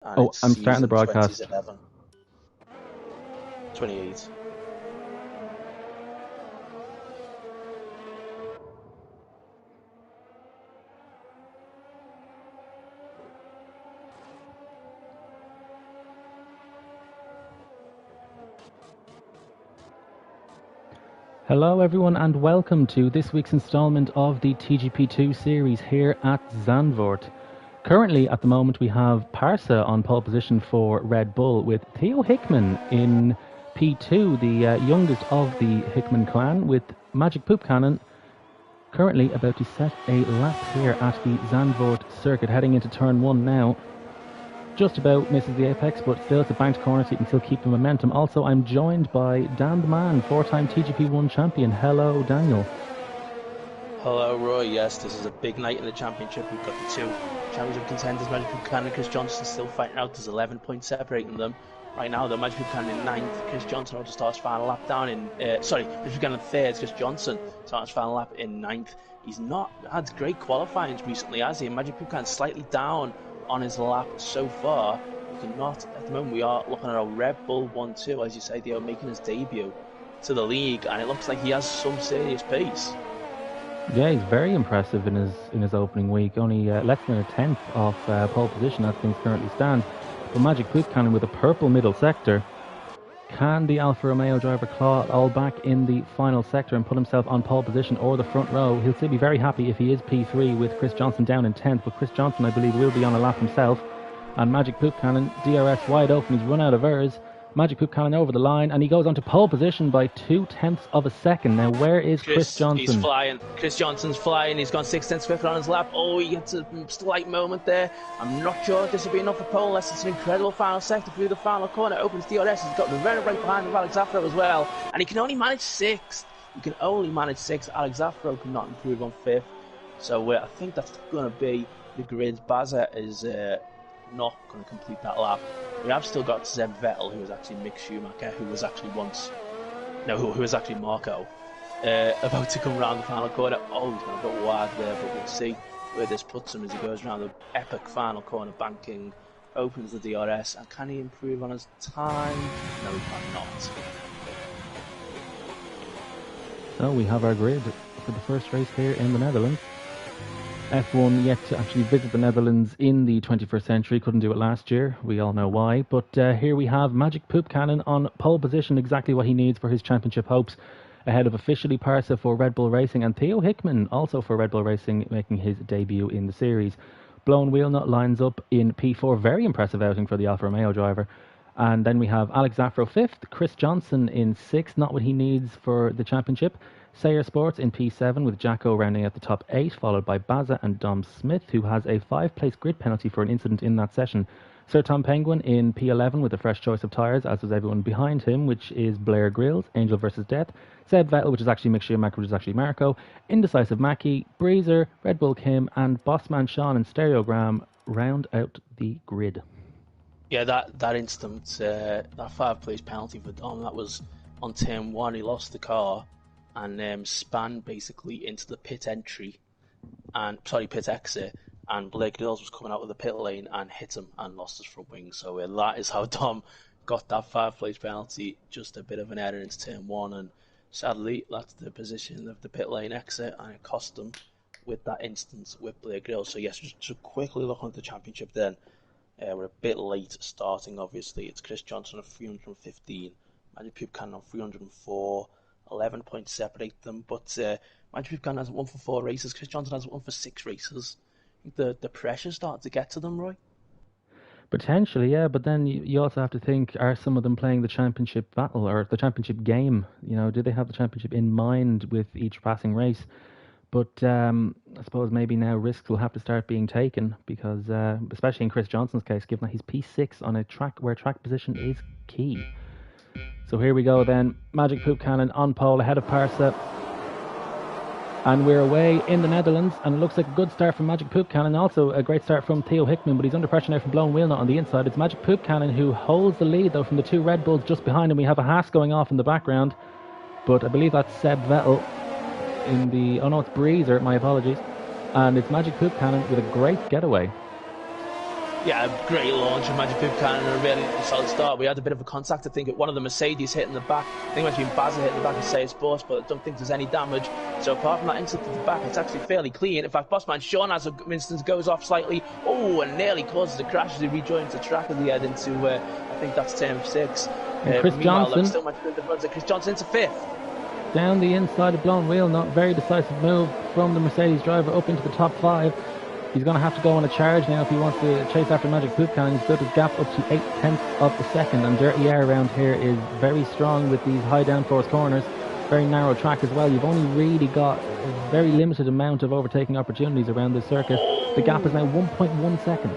and Oh, it's I'm starting the season broadcast. 2011. 28. Hello, everyone, and welcome to this week's installment of the TGP2 series here at Zandvoort. Currently, at the moment, we have Parsa on pole position for Red Bull with Theo Hickman in P2, the youngest of the Hickman clan, with Magic Poop Cannon currently about to set a lap here at the Zandvoort circuit, heading into turn 1 now. Just about misses the apex, but still it's a banked corner, so you can still keep the momentum. Also, I'm joined by Dan the Man, four-time TGP1 champion. Hello, Daniel. Hello, Roy. Yes, this is a big night in the championship. We've got the two championship contenders, Magic Buchanan and Chris Johnson, still fighting out. There's 11 points separating them. Right now, the Magic Buchanan in 9th, Chris Johnson also starts final lap down in... Magic Buchanan 3rd, Chris Johnson starts final lap in 9th. He's not had great qualifying recently, has he? Magic Buchanan slightly down on his lap so far. We cannot, at the moment, we are looking at a Red Bull 1-2, as you say, they are making his debut to the league, and it looks like he has some serious pace. Yeah, he's very impressive in his opening week. Only less than a tenth off pole position as things currently stand. But Magic Poop Cannon with a purple middle sector. Can the Alfa Romeo driver claw it all back in the final sector and put himself on pole position or the front row? He'll still be very happy if he is P3 with Chris Johnson down in 10th, but Chris Johnson, I believe, will be on a lap himself. And Magic Poop Cannon, DRS wide open, he's run out of errors. Magic Poop Cannon over the line, and he goes on to pole position by 0.2 of a second. Now, where is Chris Johnson? He's flying. Chris Johnson's flying. He's gone 6 tenths quicker on his lap. Oh, he gets a slight moment there. I'm not sure if this will be enough for pole, unless it's an incredible final sector through the final corner. Opens DRS. He's got the very right behind of Alex Afro as well. And he can only manage 6th. You can only manage 6. Alex Afro cannot improve on 5th. So I think that's going to be the grid. Baza is not going to complete that lap. We have still got Zeb Vettel, who was actually Mick Schumacher, who was actually who was actually Marco, about to come around the final corner. Oh, he's going to go wide there, but we'll see where this puts him as he goes around the epic final corner, banking, opens the DRS, and can he improve on his time? No, he cannot. So we have our grid for the first race here in the Netherlands. F1 yet to actually visit the Netherlands in the 21st century. Couldn't do it last year. We all know why. But here we have Magic Poop Cannon on pole position, exactly what he needs for his championship hopes, ahead of officially Parsa for Red Bull Racing and Theo Hickman, also for Red Bull Racing, making his debut in the series. Blown Wheel Nut lines up in P4. Very impressive outing for the Alfa Romeo driver. And then we have Alex Afro 5th, Chris Johnson in 6th, not what he needs for the championship. Sayer Sports in P7 with Jacko rounding out the top 8, followed by Baza and Dom Smith, who has a 5-place grid penalty for an incident in that session. Sir Tom Penguin in P11 with a fresh choice of tyres, as was everyone behind him, which is Blair Grills, Angel versus Death. Seb Vettel, which is actually Mick Schumacher, which is actually Marco. Indecisive Mackie, Breezer, Red Bull Kim, and Bossman Sean and Stereogram round out the grid. Yeah, that instant, that 5-place penalty for Dom, that was on turn 1. He lost the car and span basically into the pit exit, and Blake Grills was coming out of the pit lane and hit him and lost his front wing. So that is how Dom got that 5-place penalty. Just a bit of an error into turn 1, and sadly that's the position of the pit lane exit, and it cost him with that instance with Blake Grills. So yes, just to quickly look at the championship then. We're a bit late starting, obviously. It's Chris Johnson on 315, Magic Poop Cannon on 304, 11 points separate them, but Magic Poop Cannon hasn't won for 4 races, Chris Johnson hasn't won for 6 races. I think the pressure's starting to get to them, Roy. Potentially, yeah, but then you also have to think, are some of them playing the championship battle or the championship game? You know, do they have the championship in mind with each passing race? But I suppose maybe now risks will have to start being taken because, especially in Chris Johnson's case, given that he's P6 on a track where track position is key. So here we go then. Magic Poop Cannon on pole ahead of Parsa. And we're away in the Netherlands, and it looks like a good start from Magic Poop Cannon. Also a great start from Theo Hickman, but he's under pressure now from Blown Wheel Nut on the inside. It's Magic Poop Cannon who holds the lead, though, from the 2 Red Bulls just behind him. We have a Haas going off in the background, but I believe that's Seb Vettel. It's Breezer, my apologies. And it's Magic Poop Cannon with a great getaway. Yeah, a great launch from Magic Buchanan and a really solid start. We had a bit of a contact, I think, at one of the Mercedes hitting the back. I think it might have been Bazza hitting the back of Say Sports, but I don't think there's any damage. So apart from that incident at the back, it's actually fairly clean. In fact, Bossman Sean has an instance, goes off slightly. Oh, and nearly causes a crash as he rejoins the track as he head into, I think that's turn 6. Chris Johnson. Still much good difference. Chris Johnson into 5th. Down the inside of blown wheel, not very decisive move from the Mercedes driver up into the top 5. He's going to have to go on a charge now if he wants to chase after Magic Poopcan. He's built his gap up to 8/10 of a second, and Dirty Air around here is very strong with these high downforce corners. Very narrow track as well. You've only really got a very limited amount of overtaking opportunities around this circuit. The gap is now 1.1 seconds.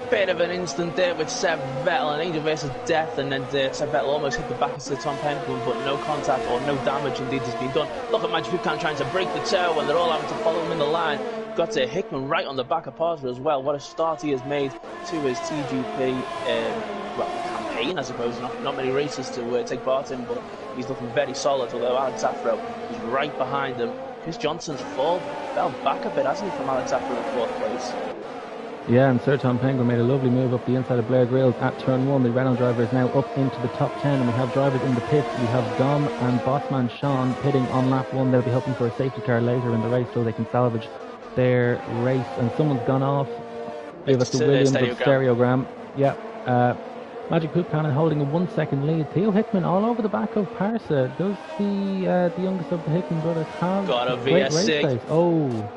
Bit of an instant there with Seb Vettel, an angel versus death, and then Seb Vettel almost hit the back of Sir Tom Penguin, but no contact or no damage indeed has been done. Look at Magic Buchanan trying to break the toe, and they're all having to follow him in the line. Got to Hickman right on the back of Parser as well. What a start he has made to his TGP campaign, I suppose. Not many races to take part in, but he's looking very solid, although Alex Afro is right behind him. Chris Johnson's fell back a bit, hasn't he, from Alex Afro in 4th place? Yeah, and Sir Tom Penguin made a lovely move up the inside of Blair Grills at turn 1. The Renault driver is now up into the top 10, and we have drivers in the pits. We have Dom and Bossman Sean pitting on lap 1. They'll be hoping for a safety car later in the race so they can salvage their race. And someone's gone off. Give us the Williams of Stereogram. Yeah. Magic Poop Cannon holding a 1 second lead. Theo Hickman all over the back of Parsa. Does the youngest of the Hickman brothers have got a great race VSC? pace? Oh.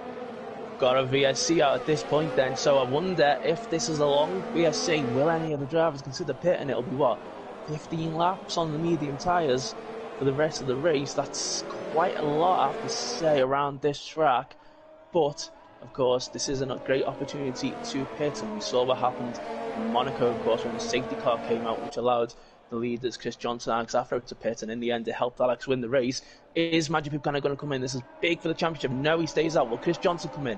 Got a VSC out at this point then, so I wonder if this is a long VSC, will any of the drivers consider pitting? It'll be what, 15 laps on the medium tyres for the rest of the race. That's quite a lot, I have to say, around this track. But of course this isn't a great opportunity to pit, and we saw what happened in Monaco, of course, when the safety car came out, which allowed the leaders Chris Johnson and Alex Afro to pit, and in the end it helped Alex win the race. Is Magic Buchanan going to come in? This is big for the championship. No, he stays out. Will Chris Johnson come in?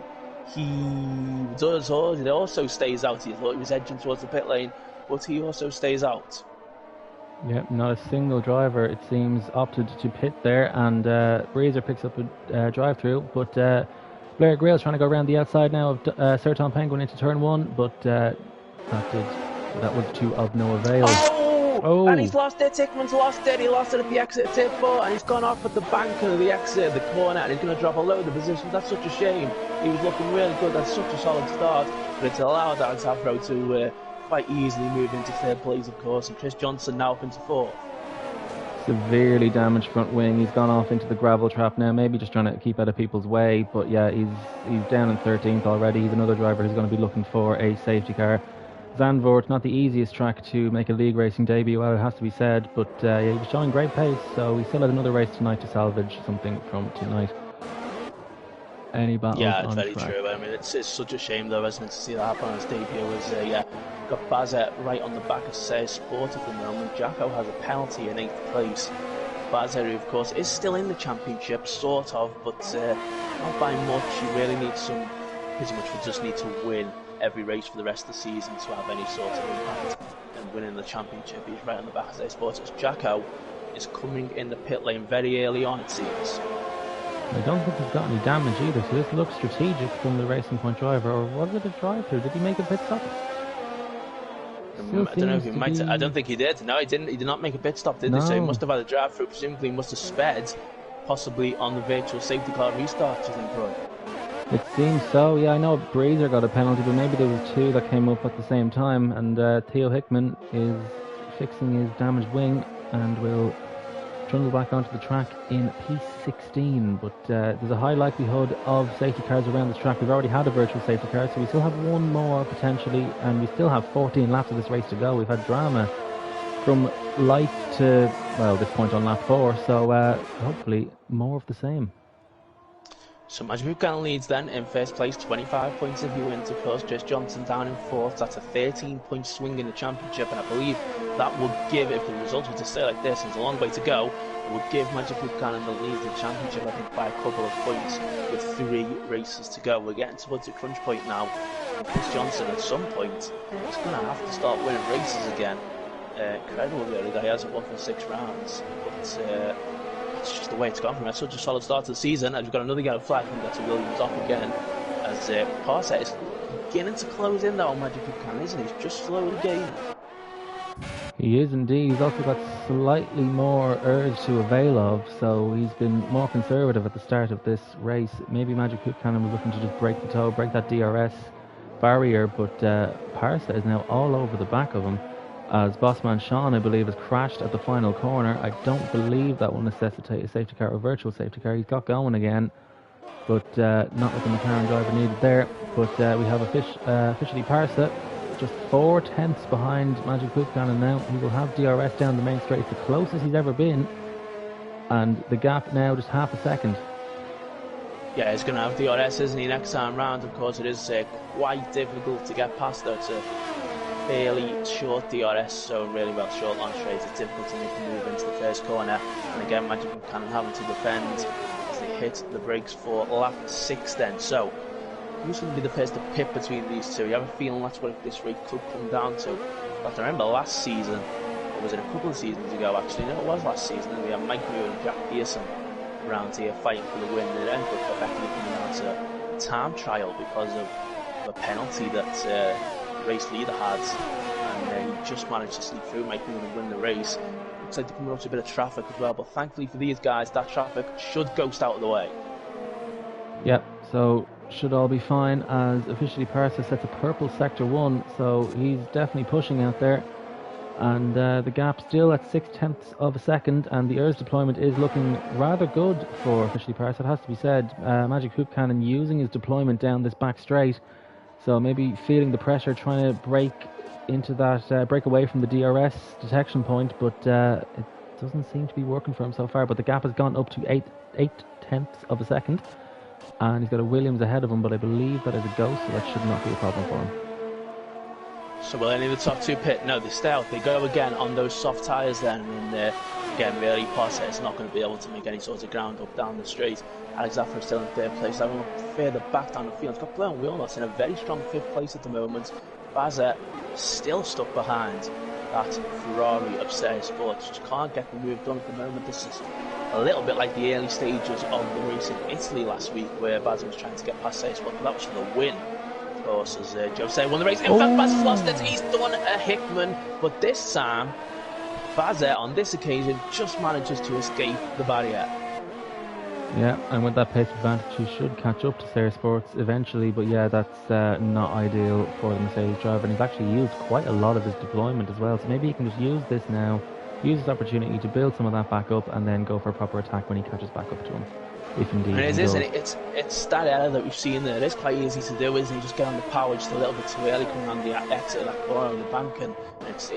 He does. He also stays out. He thought he was edging towards the pit lane, but he also stays out. Yeah, not a single driver, it seems, opted to pit there, and Breezer picks up a drive-through, but Blair Grail's trying to go around the outside now of Sir Tom Penguin into turn 1, but that was of no avail. Oh! And he's lost it. Hickman's lost it. He lost it at the exit of tip 4, and he's gone off at the bank of the exit of the corner, and he's going to drop a load of positions. That's such a shame. He was looking really good. That's such a solid start, but it's allowed Alex Afro to quite easily move into 3rd place, of course, and Chris Johnson now up into 4th. Severely damaged front wing. He's gone off into the gravel trap now, maybe just trying to keep out of people's way, but yeah, he's down in 13th already. He's another driver who's going to be looking for a safety car. Zandvoort, not the easiest track to make a league racing debut, well, it has to be said, but yeah, he was showing great pace, so he still had another race tonight to salvage something from tonight. Any battles Yeah, it's on very track? true. I mean, it's such a shame, though, isn't it, to see that happen on his debut. Got Bazza right on the back of Say Sport at the moment. Jacko has a penalty in 8th place. Bazza, who, of course, is still in the championship, sort of, but not by much. You really need pretty much we just need to win every race for the rest of the season to have any sort of impact and winning the championship. He's right on the back of Say Sports. Jacko is coming in the pit lane very early on, it seems. I don't think he's got any damage either, so this looks strategic from the Racing Point driver, or was it a drive-through? Did he make a pit stop? I don't know if he might. I don't think he did. No, he didn't. He did not make a pit stop, did he? So he must have had a drive-through. Presumably, he must have sped, possibly on the virtual safety car restart. Do you think, Roy? It seems so. Yeah, I know Breezer got a penalty, but maybe there was 2 that came up at the same time. And Theo Hickman is fixing his damaged wing and will trundle back onto the track in P16, but there's a high likelihood of safety cars around this track. We've already had a virtual safety car, so we still have 1 more potentially, and we still have 14 laps of this race to go. We've had drama from light to, well, this point on lap 4, so hopefully more of the same. So Magic Buchanan leads then in 1st place, 25 points if he wins, of course. Chris Johnson down in 4th. That's a 13-point swing in the championship, and I believe that would give, if the results were to stay like this, and it's a long way to go, it would give Magic Buchanan the lead of the championship, I think, by a couple of points with 3 races to go. We're getting towards the crunch point now, and Chris Johnson at some point is going to have to start winning races again. Incredible, really, that he hasn't won for 6 rounds, but it's just the way it's gone from him. It's such a solid start to the season, as we've got another yellow flag. I think that's a Williams off again, as as Parset is beginning to close in though on Magic Buchanan, isn't he? He's just slowly gaining. He is indeed. He's also got slightly more urge to avail of, so he's been more conservative at the start of this race. Maybe Magic Buchanan was looking to just break the toe, break that DRS barrier, but Parsa is now all over the back of him, as Bossman Sean, I believe, has crashed at the final corner. I don't believe that will necessitate a safety car or virtual safety car. He's got going again, but not with the McLaren driver needed there. But we have officially Parsa just 4/10 behind Magic Buchanan now. He will have DRS down the main straight. It's the closest he's ever been, and the gap now just half a second. Yeah, he's going to have DRS, isn't he, next time round? Of course, it is quite difficult to get past, though. It's a fairly short DRS, so really well short on straight. It's difficult to make the move into the first corner, and again, Magic Buchanan having to defend as they hit the brakes for lap 6 then. So who's going to be the person to pit between these two? You have a feeling that's what this race could come down to. But I remember last season, or was it a couple of seasons ago actually? No, it was last season. We had Mike Muir and Jack Pearson around here fighting for the win. It ended up effectively coming down to time trial because of a penalty that the race leader had, and he just managed to sneak through Mike Muir and win the race. Looks like they're coming up to a bit of traffic as well, but thankfully for these guys, that traffic should ghost out of the way. Yep, so should all be fine, as officially Parsa sets a purple sector 1, so he's definitely pushing out there, and the gap still at 6/10 of a second, and the ERS deployment is looking rather good for officially Parsa, it has to be said. Magic Buchanan using his deployment down this back straight, so maybe feeling the pressure, trying to break into that, break away from the DRS detection point, but it doesn't seem to be working for him so far. But the gap has gone up to 8/10 of a second, and he's got a Williams ahead of him, but I believe that is a ghost, so that should not be a problem for him. So will any of the top two pit? No, they stay out. They go again on those soft tyres then, and again, really, Parset is not going to be able to make any sort of ground up down the straight. Alex Afro still in third place. Having further back down the field, he's got blown wheel nuts in a very strong 5th place at the moment. Bazet still stuck behind that Ferrari of Serra Sports. Just can't get the move done at the moment. This is a little bit like the early stages of the race in Italy last week, where Bazet was trying to get past Serra Sports, but that was for the win. Of course, as Joe said, won the race. In fact, Bazzet's lost it. He's done a Hickman, but this time, Bazet on this occasion just manages to escape the barrier. Yeah, and with that pace advantage, he should catch up to Serra Sports eventually, but yeah, that's not ideal for the Mercedes driver, and he's actually used quite a lot of his deployment as well, so maybe he can just use this now, use this opportunity to build some of that back up, and then go for a proper attack when he catches back up to him, if indeed and he it does. It's that error that we've seen there. It's quite easy to do, isn't it? You just get on the power just a little bit too early, coming on the exit of that corner on the bank, and it's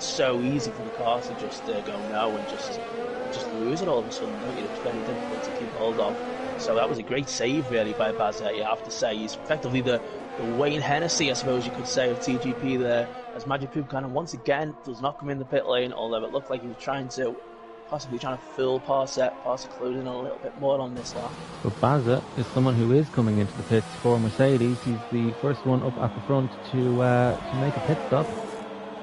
so easy for the car to just go no and just lose it all of a sudden, don't you? It's very difficult to keep hold of. So that was a great save, really, by Bazet, you have to say. He's effectively the Wayne Hennessy, I suppose you could say, of TGP there, as Magic Buchanan once again does not come in the pit lane, although it looked like he was possibly trying to fill Parset closing a little bit more on this lap. But Bazet is someone who is coming into the pits for Mercedes. He's the first one up at the front to make a pit stop.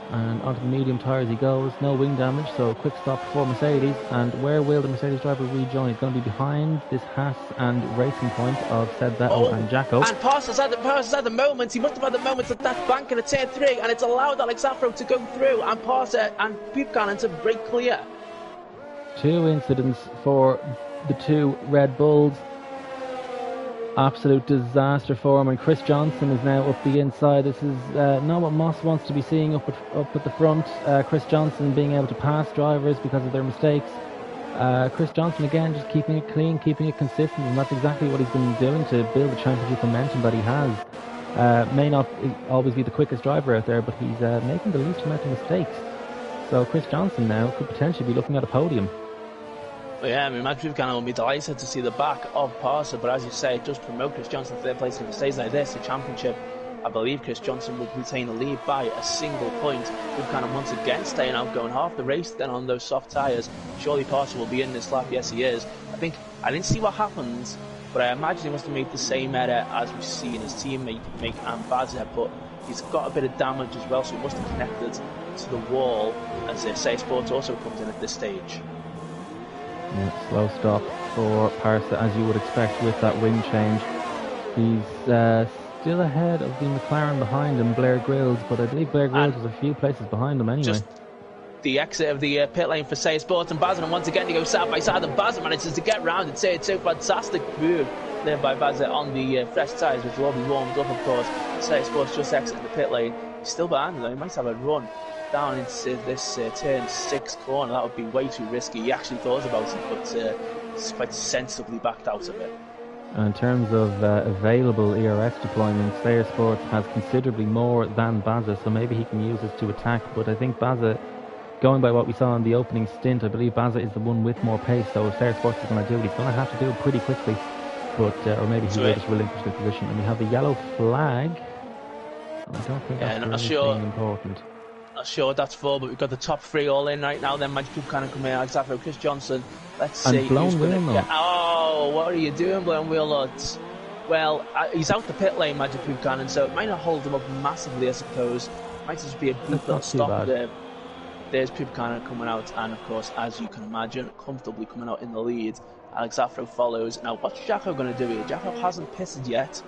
And onto the medium tyres he goes, no wing damage, so quick stop for Mercedes. And where will the Mercedes driver rejoin? He's going to be behind this Haas and Racing Point of Seb Vettel and Jacko. And Parsons had the moment, he must have had the moment at that bank in a turn 3, and it's allowed Alex Afro to go through, and Parser and Buchanan to break clear. 2 incidents for the 2 Red Bulls. Absolute disaster for him, and Chris Johnson is now up the inside. This is not what Moss wants to be seeing up at the front. Chris Johnson being able to pass drivers because of their mistakes. Chris Johnson again just keeping it clean, keeping it consistent, and that's exactly what he's been doing to build the championship momentum that he has. May not always be the quickest driver out there, but he's making the least amount of mistakes. So Chris Johnson now could potentially be looking at a podium. Well, yeah, Magic Buchanan will be delighted to see the back of Parser, but as you say, it does promote Chris Johnson to third place. If it stays like this, the championship, I believe Chris Johnson will retain the lead by a single point. Buchanan once again staying out, going half the race then on those soft tyres. Surely Parser will be in this lap, yes he is. I didn't see what happens, but I imagine he must have made the same error as we've seen his teammate make Ambazia, but he's got a bit of damage as well, so he must have connected to the wall as Say Sports also comes in at this stage. Yeah, slow stop for Parsa, as you would expect with that wing change. He's still ahead of the McLaren behind him, Blair Grills, but I believe Blair Grills was a few places behind him anyway. Just the exit of the pit lane for Say Sports and Bazin, and once again to go side by side, and Bazin manages to get round and say it's so fantastic move there by Bazin on the fresh tyres, which will all be warmed up, of course. Say Sports just exiting the pit lane. He's still behind him though. He might have a run down into this turn 6 corner. That would be way too risky. He actually thought about it, but he's quite sensibly backed out of it. In terms of available ERS deployments, Slayer Sports has considerably more than Baza, so maybe he can use this to attack. But I think Baza, going by what we saw in the opening stint, I believe Baza is the one with more pace. So if Slayer Sports is going to do it, he's going to have to do it pretty quickly. But or maybe he will just relinquish the position. And we have the yellow flag. I don't think that's really important. Not sure what that's for, but we've got the top 3 all in right now. Then Magic Buchanan coming in, Alexander, Chris Johnson. Let's see. And Blown Wheel Nut. Oh, what are you doing, Blown Wheel Nut? Well, he's out the pit lane, Magic Buchanan, so it might not hold him up massively, I suppose. It might just be a deep little stop there. There's Buchanan coming out, and of course, as you can imagine, comfortably coming out in the lead. Alex Afro follows. Now, what's Jacko going to do here? Jacko hasn't pitted yet,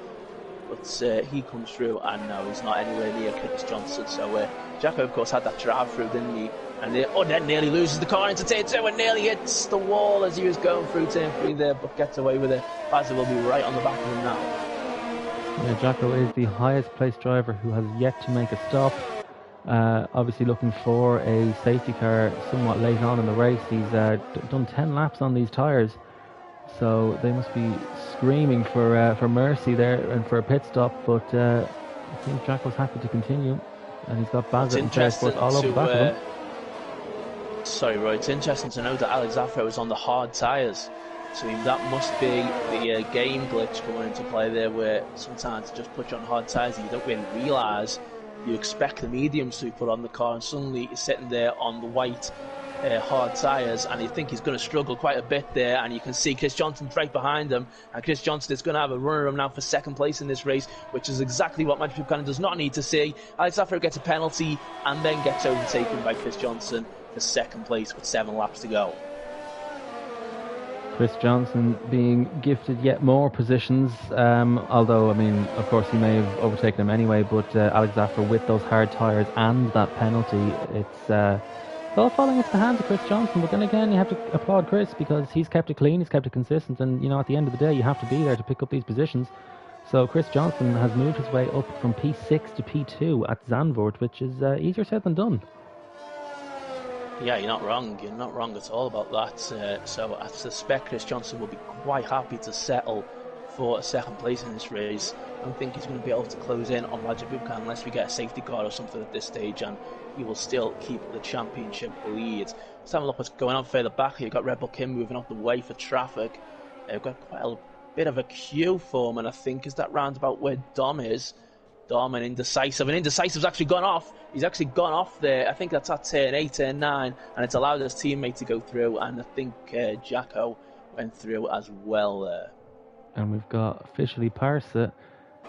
but he comes through, and no, he's not anywhere near Chris Johnson. So Jacko, of course, had that drive through, didn't he? And then nearly loses the car into turn 2 and nearly hits the wall as he was going through turn 3 there, but gets away with it. Bazza will be right on the back of him now. Yeah, Jacko is the highest placed driver who has yet to make a stop. Obviously looking for a safety car somewhat late on in the race. He's done 10 laps on these tyres, so they must be screaming for mercy there and for a pit stop, but I think Jacko's happy to continue, and he's got Bazza and Transport all over the back of him. Sorry, Roy, it's interesting to know that Alex Afro is on the hard tyres, so that must be the game glitch coming into play there, where sometimes it just puts you on hard tyres and you don't really realise. You expect the mediums to be put on the car, and suddenly he's sitting there on the white hard tyres, and you think he's going to struggle quite a bit there, and you can see Chris Johnson right behind him, and Chris Johnson is going to have a runner him now for second place in this race, which is exactly what Magic Buchanan does not need to see. Alex Afro gets a penalty and then gets overtaken by Chris Johnson for second place with 7 laps to go. Chris Johnson being gifted yet more positions, although, I mean, of course he may have overtaken him anyway, but Alex Afro with those hard tyres and that penalty, it's all falling into the hands of Chris Johnson. But then again, you have to applaud Chris, because he's kept it clean, he's kept it consistent, and, you know, at the end of the day, you have to be there to pick up these positions. So Chris Johnson has moved his way up from P6 to P2 at Zandvoort, which is easier said than done. Yeah, you're not wrong. You're not wrong at all about that. So I suspect Chris Johnson will be quite happy to settle for a second place in this race. I don't think he's going to be able to close in on Magic Buchanan unless we get a safety car or something at this stage, and he will still keep the championship lead. Let's have a look what's going on further back here. You've got Red Bull Kim moving out the way for traffic. We've got quite a bit of a queue for him, and I think is that roundabout where Dom is. Dom and Indecisive, and Indecisive's actually gone off. He's actually gone off there. I think that's at turn 8, turn 9, and it's allowed his teammate to go through, and I think Jacko went through as well there. And we've got officially Parsa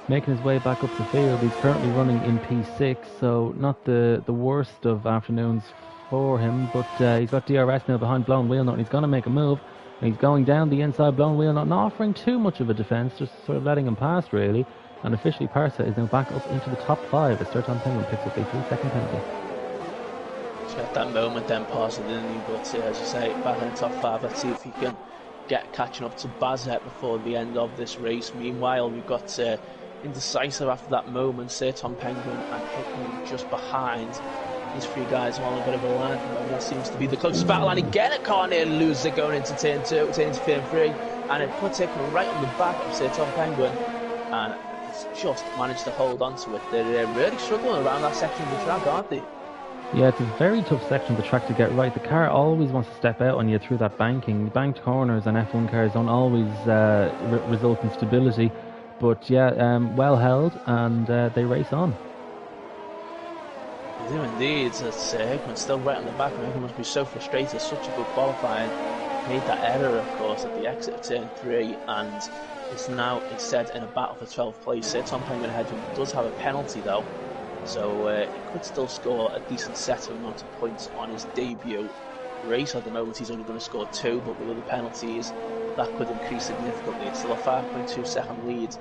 making his way back up the field. He's currently running in P6, so not the worst of afternoons for him, but he's got DRS now behind Blown Wheel Nut, and he's going to make a move. And he's going down the inside Blown Wheel Nut, not offering too much of a defence, just sort of letting him pass really. And officially Parsa is now back up into the top 5 as Sertan Penguin picks up a 3-second penalty. He's got that moment then, Parsa, didn't he? But as you say, back in the top 5. Let's see if he can get catching up to Bazet before the end of this race. Meanwhile, we've got Indecisive after that moment, Sertan Penguin and Hickman just behind. These 3 guys are on a bit of a line. That seems to be the closest battle, and again it can't lose it going into turn 2, turn into turn 3, and it puts Hickman right on the back of Sertan Penguin, and just managed to hold on to it. They're really struggling around that section of the track, aren't they? Yeah, it's a very tough section of the track to get right. The car always wants to step out on you through that banking. Banked corners and F1 cars don't always result in stability, but yeah, well held, and they race on. They do indeed. It's Hickman's still right on the back, and Hickman must be so frustrated. Such a good qualifying. Made that error, of course, at the exit of turn 3, and is now instead in a battle for 12th place. Tom Penguin ahead does have a penalty though, so he could still score a decent set of amount of points on his debut race. At the moment he's only going to score 2, but with the penalties that could increase significantly. It's still a 5.2 second lead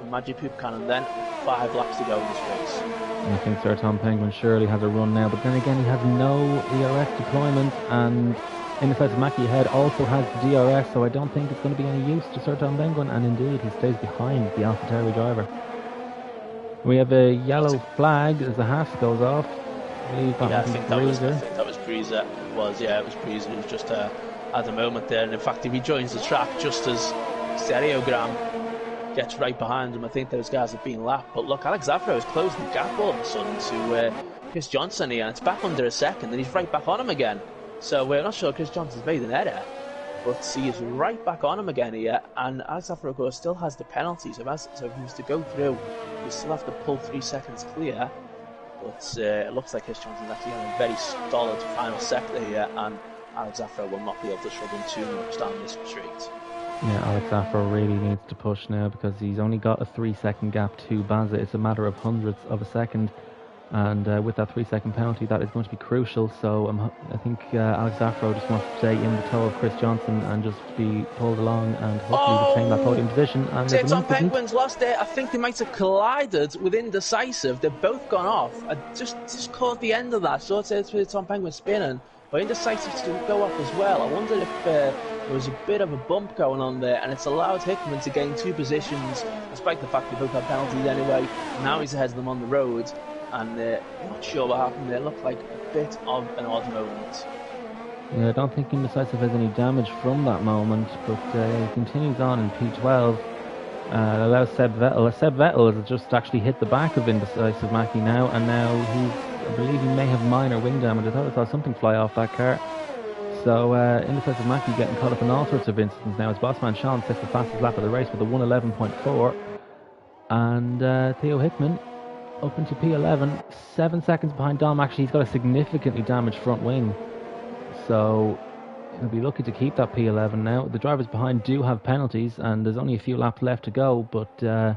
with Magic Poop Cannon then, 5 laps to go in this race. I think Sir Tom Penguin surely has a run now, but then again he has no ERS deployment, and Indecisive Mackie ahead also has the DRS, so I don't think it's going to be any use to Sir Tom Penguin, and indeed he stays behind the AlphaTauri driver. We have a yellow flag as the Haas goes off. I think that was Breezer. It was Breezer. He was just at the moment there, and in fact he rejoins the track just as Stereogram gets right behind him. I think those guys have been lapped, but look, Alex Zafro has closed the gap all of a sudden to Chris Johnson here, and it's back under a second, and he's right back on him again. So we're not sure Chris Johnson's made an error, but he is right back on him again here, and Alex Zafro, of course, still has the penalty, so if he was to go through, he still have to pull 3 seconds clear. But it looks like Chris Johnson's actually on a very solid final sector here, and Alex Zafro will not be able to trouble him too much down this straight. Yeah, Alex Zafro really needs to push now, because he's only got a 3-second gap to Baza. It's a matter of hundredths of a second, and with that 3-second penalty, that is going to be crucial. So I think Alex Zafro just wants to stay in the toe of Chris Johnson and just be pulled along and hopefully retain that podium position. And Tom Penguin's lost it. I think they might have collided with Indecisive. They've both gone off. I just caught the end of that. So it's with Tom Penguin spinning, but Indecisive to go off as well. I wonder if there was a bit of a bump going on there, and it's allowed Hickman to gain 2 positions, despite the fact they both had penalties anyway. Now he's ahead of them on the road, and I'm not sure what happened there. It looked like a bit of an odd moment. Yeah, I don't think Indecisive has any damage from that moment, but he continues on in P12. Allows Seb Vettel. Seb Vettel has just actually hit the back of Indecisive Mackie now, and now I believe he may have minor wing damage. I thought I saw something fly off that car. So Indecisive Mackie getting caught up in all sorts of incidents now. His bossman Sean sets the fastest lap of the race with a 1:11.4, and Theo Hickman up into P11, 7 seconds behind Dom. Actually, he's got a significantly damaged front wing, so he'll be lucky to keep that P11 now. The drivers behind do have penalties, and there's only a few laps left to go, but yeah,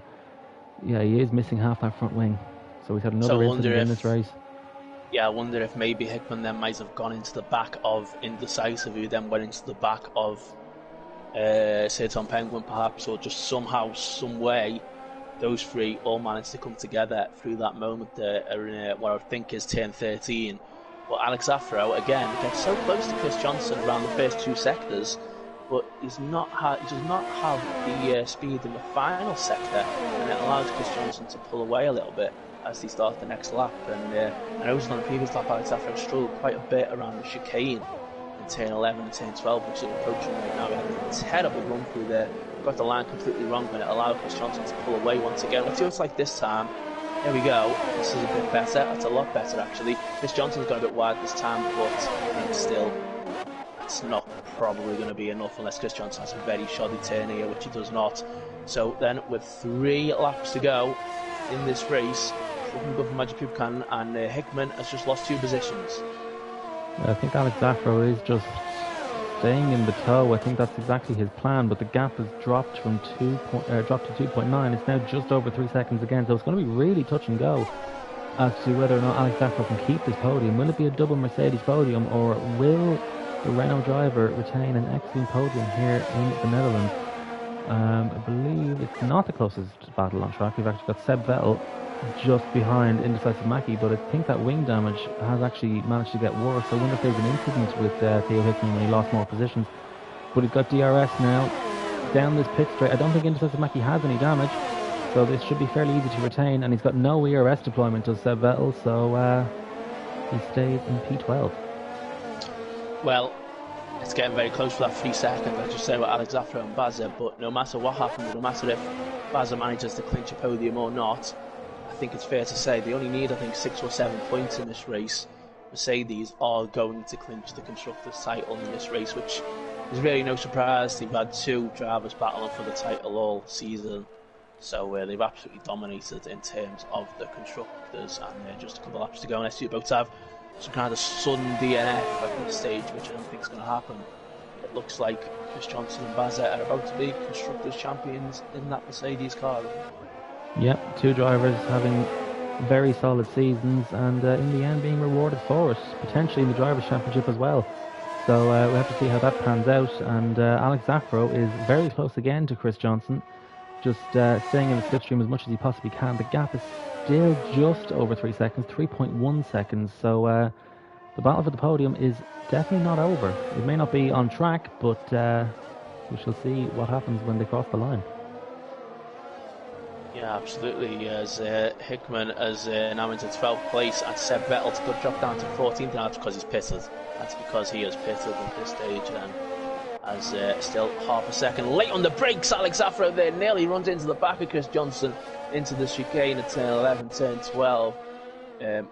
he is missing half that front wing, so he's had another incident in this race. Yeah, I wonder if maybe Hickman then might have gone into the back of Indecisive, who then went into the back of say Tom Penguin perhaps, or just somehow, some way, those three all managed to come together through that moment there in what I think is turn 13. But Alex Zafro again gets so close to Chris Johnson around the first 2 sectors, but he does not have the speed in the final sector, and it allows Chris Johnson to pull away a little bit as he starts the next lap. And I noticed on the previous lap Alex Zafro struggled quite a bit around the chicane in turn 11 and turn 12, which is approaching right now. He had a terrible run through there, got the line completely wrong, but it allowed Chris Johnson to pull away once again. It feels like this time, there we go, this is a bit better. That's a lot better actually. Chris Johnson's got a bit wide this time, but I think still it's not probably going to be enough unless Chris Johnson has a very shoddy turn here, which he does not. So then with 3 laps to go in this race, looking good for Magic Poop Cannon, and Hickman has just lost 2 positions. I think Alex Zafro is just staying in the toe. I think that's exactly his plan, but the gap has dropped from dropped to 2.9. It's now just over 3 seconds again, so it's going to be really touch and go as to whether or not Alex Zafro can keep this podium. Will it be a double Mercedes podium, or will the Renault driver retain an excellent podium here in the Netherlands? I believe it's not the closest battle on track. We've actually got Seb Vettel just behind Indecisive Mackie, but I think that wing damage has actually managed to get worse. I wonder if there's an incident with Theo Hickman when he lost more positions. But he's got DRS now down this pit straight. I don't think Indecisive Mackie has any damage, so this should be fairly easy to retain, and he's got no ERS deployment to Seb Vettel, so he stays in P12. Well, it's getting very close for that 3 seconds, I just say, with Alex Zafro and Baza, but no matter what happens, no matter if Baza manages to clinch a podium or not, I think it's fair to say they only need, I think, 6 or 7 points in this race. Mercedes are going to clinch the Constructors' title in this race, which is really no surprise. They've had 2 drivers battling for the title all season, so they've absolutely dominated in terms of the Constructors, and just a couple of laps to go unless you both have some kind of sudden DNF at this stage, which I don't think is going to happen. It looks like Chris Johnson and Baza are about to be Constructors champions in that Mercedes car. Yep, 2 drivers having very solid seasons, and in the end being rewarded for it, potentially in the Drivers' Championship as well. So we'll have to see how that pans out, and Alex Zafro is very close again to Chris Johnson, just staying in the slipstream as much as he possibly can. The gap is still just over 3 seconds, 3.1 seconds. So the battle for the podium is definitely not over. It may not be on track, but we shall see what happens when they cross the line. Yeah, absolutely. As Hickman has now into 12th place, and Seb Vettel's got dropped down to 14th. Now that's because he's pitted. That's because he has pitted at this stage, and as still half a second late on the brakes. Alex Afro there nearly runs into the back of Chris Johnson into the chicane at turn 11, turn 12.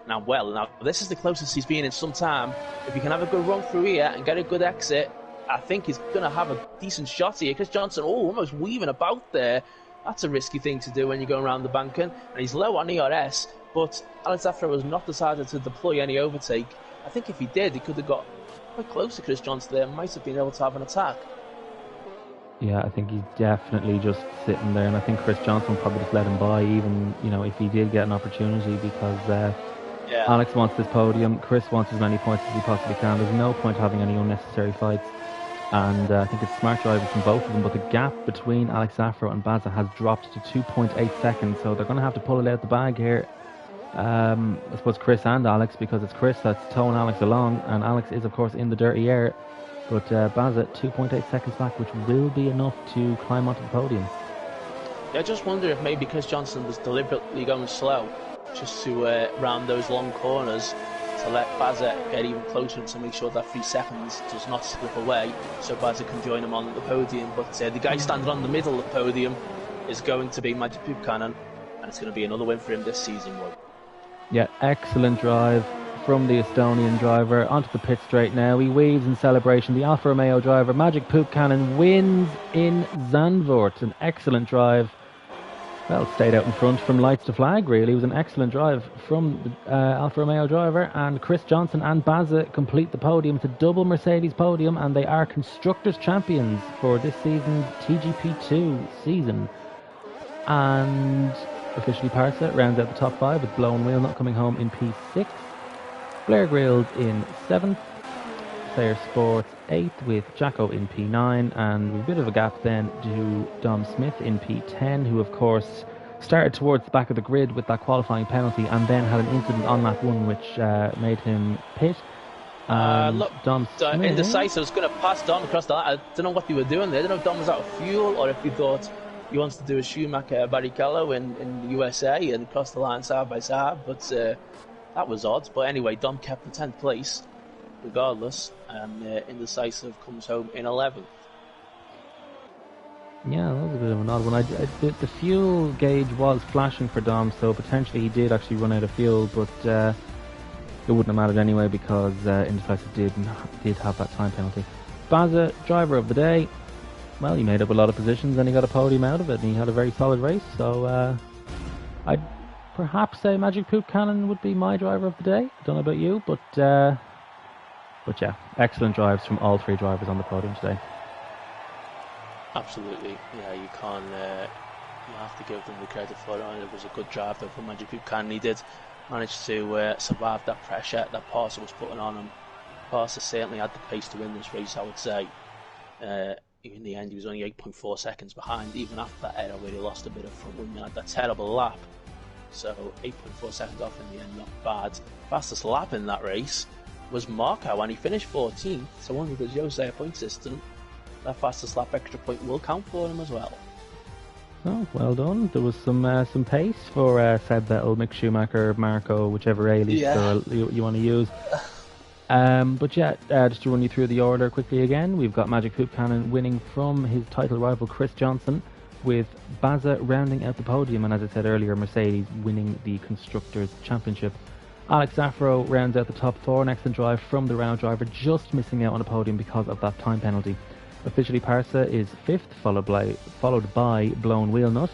Now this is the closest he's been in some time. If he can have a good run through here and get a good exit, I think he's going to have a decent shot here. Chris Johnson, almost weaving about there. That's a risky thing to do when you're going around the banking. And he's low on ERS, but Alex Afro has not decided to deploy any overtake. I think if he did, he could have got quite close to Chris Johnson there, might have been able to have an attack. Yeah, I think he's definitely just sitting there, and I think Chris Johnson probably just let him by, even if he did get an opportunity, because Alex wants this podium, Chris wants as many points as he possibly can. There's no point having any unnecessary fights. And I think it's smart driving from both of them, but the gap between Alex Afro and Baza has dropped to 2.8 seconds, so they're going to have to pull it out the bag here. I suppose Chris and Alex, because it's Chris that's towing Alex along, and Alex is, of course, in the dirty air. But Baza, 2.8 seconds back, which will be enough to climb onto the podium. Yeah, I just wonder if maybe Chris Johnson was deliberately going slow, just to round those long corners, to let Baza get even closer and to make sure that 3 seconds does not slip away, so Baza can join him on the podium. But the guy standing on the middle of the podium is going to be Magic Poop Cannon, and it's going to be another win for him this season, Roy. Yeah, excellent drive from the Estonian driver onto the pit straight now. He waves in celebration. The Alfa Romeo driver, Magic Poop Cannon, wins in Zandvoort. An excellent drive. Well, stayed out in front from lights to flag, really. It was an excellent drive from the Alfa Romeo driver, and Chris Johnson and Baza complete the podium. It's a double Mercedes podium, and they are Constructors' Champions for this season's TGP2 season. And officially Parsa rounds out the top 5 with Blown Wheel not coming home in P6. Blair Grills in 7th. Player Sports 8th with Jacko in P9, and with a bit of a gap then to Dom Smith in P10, who of course started towards the back of the grid with that qualifying penalty and then had an incident on lap 1 which made him pit. Look, Dom Smith, indecisive, was going to pass Dom across the line. I don't know what they were doing there. I don't know if Dom was out of fuel or if he thought he wants to do a Schumacher Barrichello in the USA and cross the line side by side, but that was odd. But anyway, Dom kept the 10th place regardless, and Indecisive comes home in 11th. Yeah, that was a bit of an odd one. The fuel gauge was flashing for Dom, so potentially he did actually run out of fuel, but it wouldn't have mattered anyway because Indecisive did have that time penalty. Baza, driver of the day. Well, he made up a lot of positions and he got a podium out of it, and he had a very solid race, so I'd perhaps say Magic Poop Cannon would be my driver of the day. I don't know about you, but yeah, excellent drives from all 3 drivers on the podium today. Absolutely, yeah, you can't. You have to give them the credit for it. And it was a good drive though from Magic Poop Cannon. He did manage to survive that pressure that Parsa was putting on him. Parsa certainly had the pace to win this race, I would say. In the end, he was only 8.4 seconds behind. Even after that error where he lost a bit of front wing, had that terrible lap. So 8.4 seconds off in the end, not bad. Fastest lap in that race was Marco, and he finished 14th. So under the Jose point system, that fastest lap extra point will count for him as well. Oh, well done. There was some pace for Seb Vettel, Mick Schumacher, Marco, whichever alias you want to use. But yeah, just to run you through the order quickly again, we've got Magic Poop Cannon winning from his title rival Chris Johnson, with Baza rounding out the podium, and as I said earlier, Mercedes winning the Constructors' Championship. Alex Afro rounds out the top 4, an excellent drive from the Renault driver, just missing out on a podium because of that time penalty. Officially Parsa is 5th, followed by Blown Wheel Nut.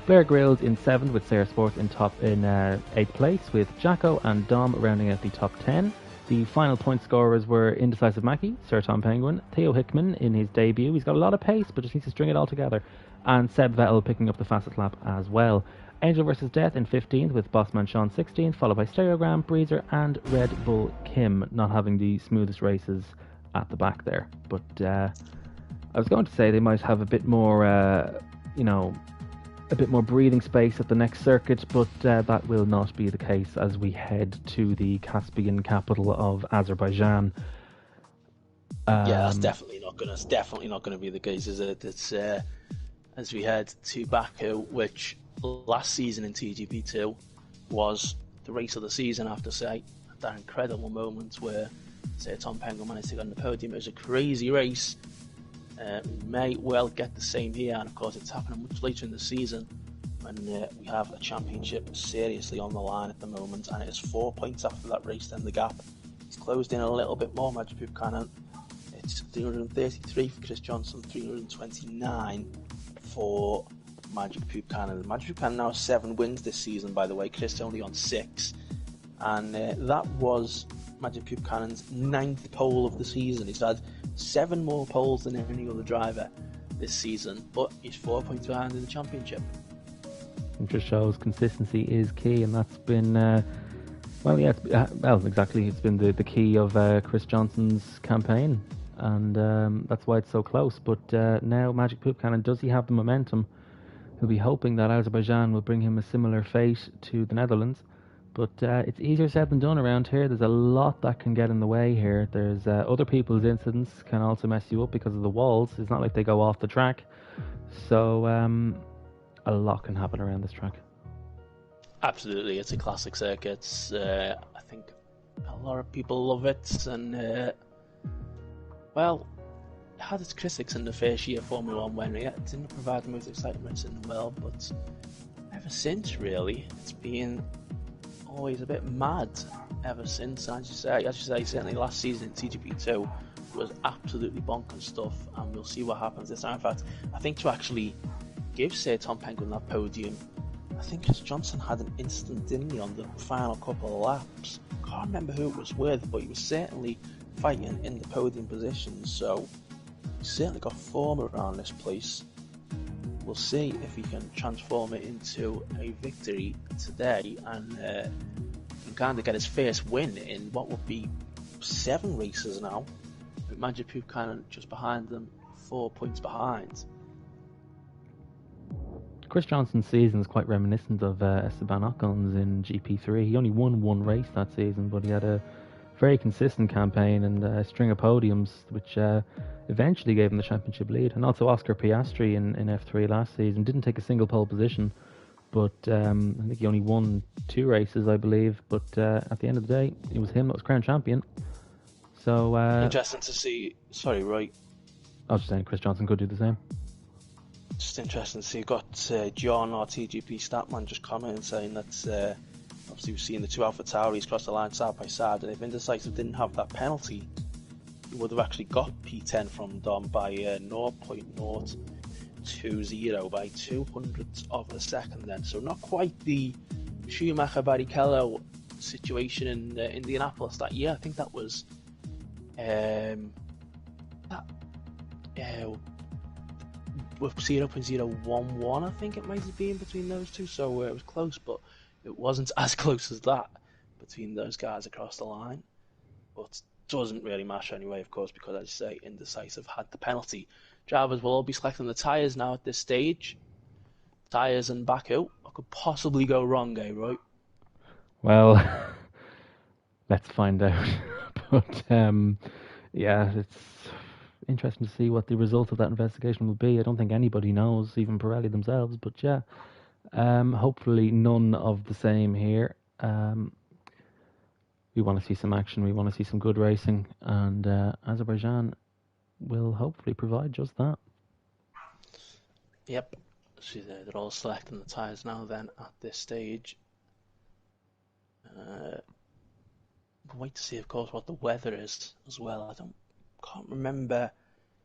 Blair Grills in 7th with Sarah Sports in 8th place, with Jacko and Dom rounding out the top 10. The final point scorers were Indecisive Mackie, Sir Tom Penguin, Theo Hickman in his debut. He's got a lot of pace, but just needs to string it all together. And Seb Vettel picking up the fastest lap as well. Angel vs. Death in 15th with Bossman Sean 16th, followed by Stereogram, Breezer and Red Bull Kim, not having the smoothest races at the back there. But I was going to say they might have a bit more, a bit more breathing space at the next circuit, but that will not be the case as we head to the Caspian capital of Azerbaijan. Yeah, that's definitely not gonna be the case, is it? It's as we head to Baku, which last season in TGP2 was the race of the season. I have to say, that incredible moment where, say, Tom Penguin managed to get on the podium. It was a crazy race. We may well get the same here, and of course, it's happening much later in the season when we have a championship seriously on the line at the moment, and it is 4 points after that race. Then the gap is closed in a little bit more. Magic Buchanan, it's 333 for Chris Johnson, 329 for Magic Buchanan. Magic Buchanan now has 7 wins this season, by the way. Chris only on 6, and that was Magic Buchanan's 9th pole of the season. He's had 7 more poles than any other driver this season, but he's 4 points behind in the championship. It just shows consistency is key, and that's been exactly. It's been the key of Chris Johnson's campaign, and that's why it's so close. But now Magic Buchanan, does he have the momentum? He'll be hoping that Azerbaijan will bring him a similar fate to the Netherlands. But it's easier said than done around here. There's a lot that can get in the way here. There's other people's incidents can also mess you up because of the walls. It's not like they go off the track. So a lot can happen around this track. Absolutely, it's a classic circuit. I think a lot of people love it, and well, it had its critics in the first year Formula 1 when it didn't provide the most excitement in the world, but ever since, really, it's been always a bit mad ever since. As you say, certainly last season in TGP2 was absolutely bonkers stuff, and we'll see what happens this time. In fact, I think to actually give, say, Tom Penguin that podium, I think Chris Johnson had an incident, didn't he, on the final couple of laps? I can't remember who it was with, but he was certainly fighting in the podium position, so he's certainly got form around this place. We'll see if he can transform it into a victory today and can kind of get his first win in what would be 7 races now, with Magic Buchanan just behind them, 4 points behind. Chris Johnson's season is quite reminiscent of Esteban Ocon's in GP3. He only won 1 race that season, but he had a very consistent campaign and a string of podiums, which eventually gave him the championship lead. And also Oscar Piastri in F3 last season didn't take a single pole position, but I think he only won 2 races, I believe. But at the end of the day, it was him that was crowned champion. So interesting to see. Sorry, Roy. I was just saying Chris Johnson could do the same. Just interesting to see. You've got John, our TGP Statman, just commenting saying that obviously we've seen the 2 Alpha Tauris cross the line side by side, and if Indecisive didn't have that penalty, he would have actually got P10 from Dom by 0.020, by 200ths of a second then. So not quite the Schumacher Barrichello situation in Indianapolis that year. I think that was with 0.011, I think it might have been between those two, so it was close, but it wasn't as close as that between those guys across the line. But doesn't really matter anyway, of course, because, as you say, Indecisive had the penalty. Drivers will all be selecting the tyres now at this stage. Tyres in Baku. What could possibly go wrong, Roy? Well, let's find out. But yeah, it's interesting to see what the result of that investigation will be. I don't think anybody knows, even Pirelli themselves. But yeah, hopefully none of the same here. We want to see some action. We want to see some good racing, and Azerbaijan will hopefully provide just that. Yep. See, they're all selecting the tyres now. Then at this stage, we'll wait to see, of course, what the weather is as well. Can't remember,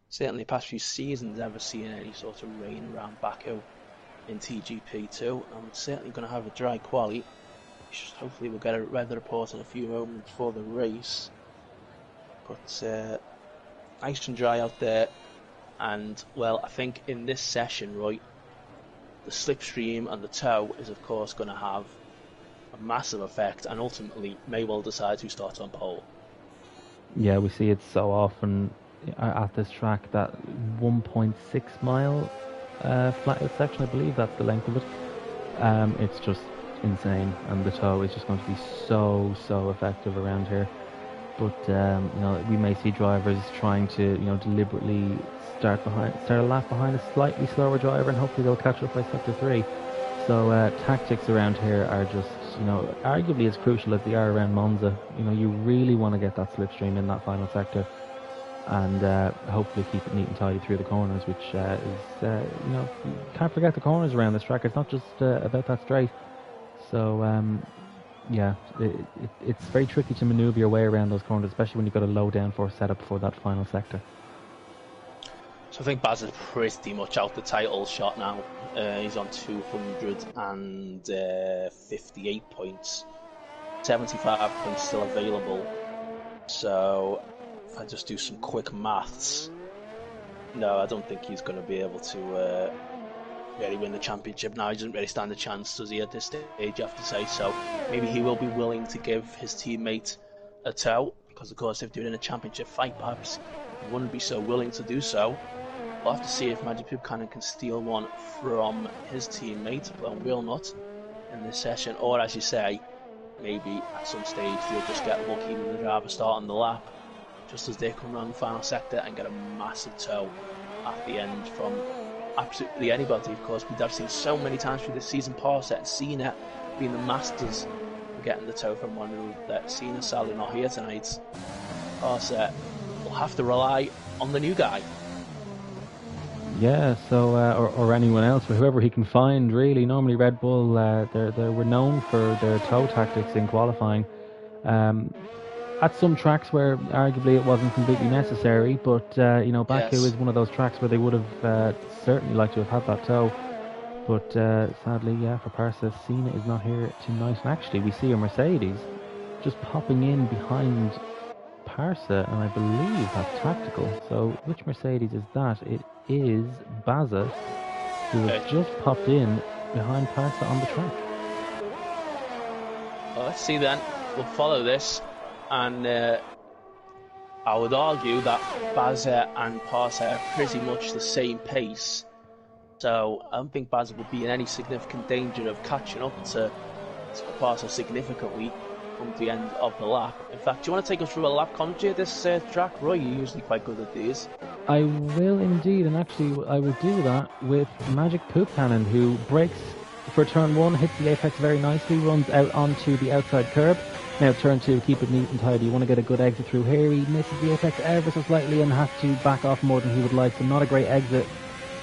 certainly the past few seasons, ever seeing any sort of rain around Baku in TGP2. I'm certainly going to have a dry quali. Hopefully we'll get a weather report in a few moments for the race. But nice and dry out there. And, well, I think in this session, Roy, the slipstream and the tow is, of course, going to have a massive effect and ultimately may well decide who starts on pole. Yeah, we see it so often at this track, that 1.6 mile flat out section. I believe that's the length of it. It's just insane, and the toe is just going to be so effective around here. But you know, we may see drivers trying to, you know, deliberately start a lap behind a slightly slower driver, and hopefully they'll catch up by sector 3. So tactics around here are just, you know, arguably as crucial as they are around Monza. You know, you really want to get that slipstream in that final sector, and hopefully keep it neat and tidy through the corners, which is, you know, you can't forget the corners around this track. It's not just about that straight. So yeah, it's very tricky to manoeuvre your way around those corners, especially when you've got a low downforce setup for that final sector. So I think Baz is pretty much out the title shot now. He's on 258 points. 75 points still available. So if I just do some quick maths, no, I don't think he's going to be able to really win the championship now. He doesn't really stand a chance, does he, at this stage, you have to say. So maybe he will be willing to give his teammate a tow, because of course if they're in a championship fight, perhaps he wouldn't be so willing to do so. We'll have to see if Magic Poop Cannon can steal one from his teammate, but will not in this session. Or, as you say, maybe at some stage they'll just get lucky with the driver starting the lap just as they come around the final sector and get a massive tow at the end from absolutely anybody. Of course, we've seen so many times through this season, Parset and Cena being the masters of getting the tow from one another. That Cena sadly not here tonight. Parset will have to rely on the new guy. Yeah, so or anyone else, or whoever he can find, really. Normally Red Bull, they were known for their tow tactics in qualifying. At some tracks where arguably it wasn't completely necessary, but you know, Baku is one of those tracks where they would have certainly liked to have had that tow. But sadly, yeah, for Parsa, Cena is not here tonight. And actually, we see a Mercedes just popping in behind Parsa, and I believe that's tactical. So which Mercedes is that? It is Baza, who has just popped in behind Parsa on the track. Well, let's see then. We'll follow this, and I would argue that Baza and Parsa are pretty much the same pace. So I don't think Baza would be in any significant danger of catching up to Parsa significantly from the end of the lap. In fact, do you want to take us through a lap commentary of this track, Roy? You're usually quite good at these. I will indeed, and actually I will do that with Magic Poop Cannon, who brakes for turn 1, hits the apex very nicely, runs out onto the outside curb. Now turn 2, keep it neat and tidy. You want to get a good exit through here. He misses the apex ever so slightly and has to back off more than he would like, so not a great exit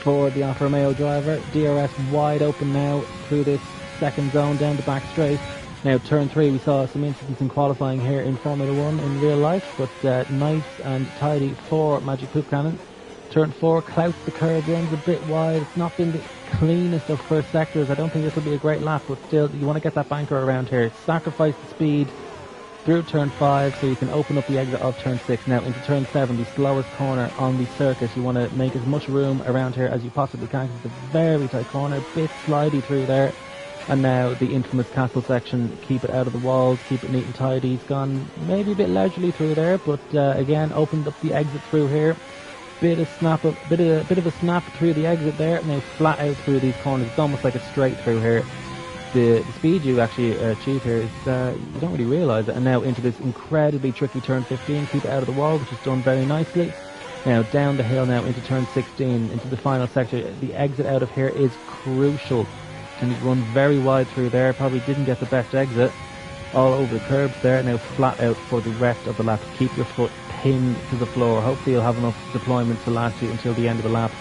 for the Alfa Romeo driver. DRS wide open now through this second zone down the back straight. Now turn 3, we saw some incidents in qualifying here in Formula 1 in real life, but nice and tidy for Magic Poop Cannon. Turn 4, clouts the curb, runs a bit wide. It's not been the cleanest of first sectors. I don't think this will be a great lap, but still, you want to get that banker around here. Sacrifice the speed through turn 5 so you can open up the exit of turn 6. Now into turn 7, the slowest corner on the circuit. You want to make as much room around here as you possibly can, because it's a very tight corner, a bit slidey through there. And now the infamous castle section, keep it out of the walls, keep it neat and tidy. He's gone maybe a bit leisurely through there, but again, opened up the exit through here. Bit of a snap through the exit there. Now flat out through these corners. It's almost like a straight through here. The speed you actually achieve here is you don't really realise it. And now into this incredibly tricky turn 15, keep it out of the wall, which is done very nicely. Now down the hill now into turn 16, into the final sector. The exit out of here is crucial. And he's run very wide through there, probably didn't get the best exit. All over the curbs there, now flat out for the rest of the lap. Keep your foot pinned to the floor. Hopefully you'll have enough deployment to last you until the end of the lap.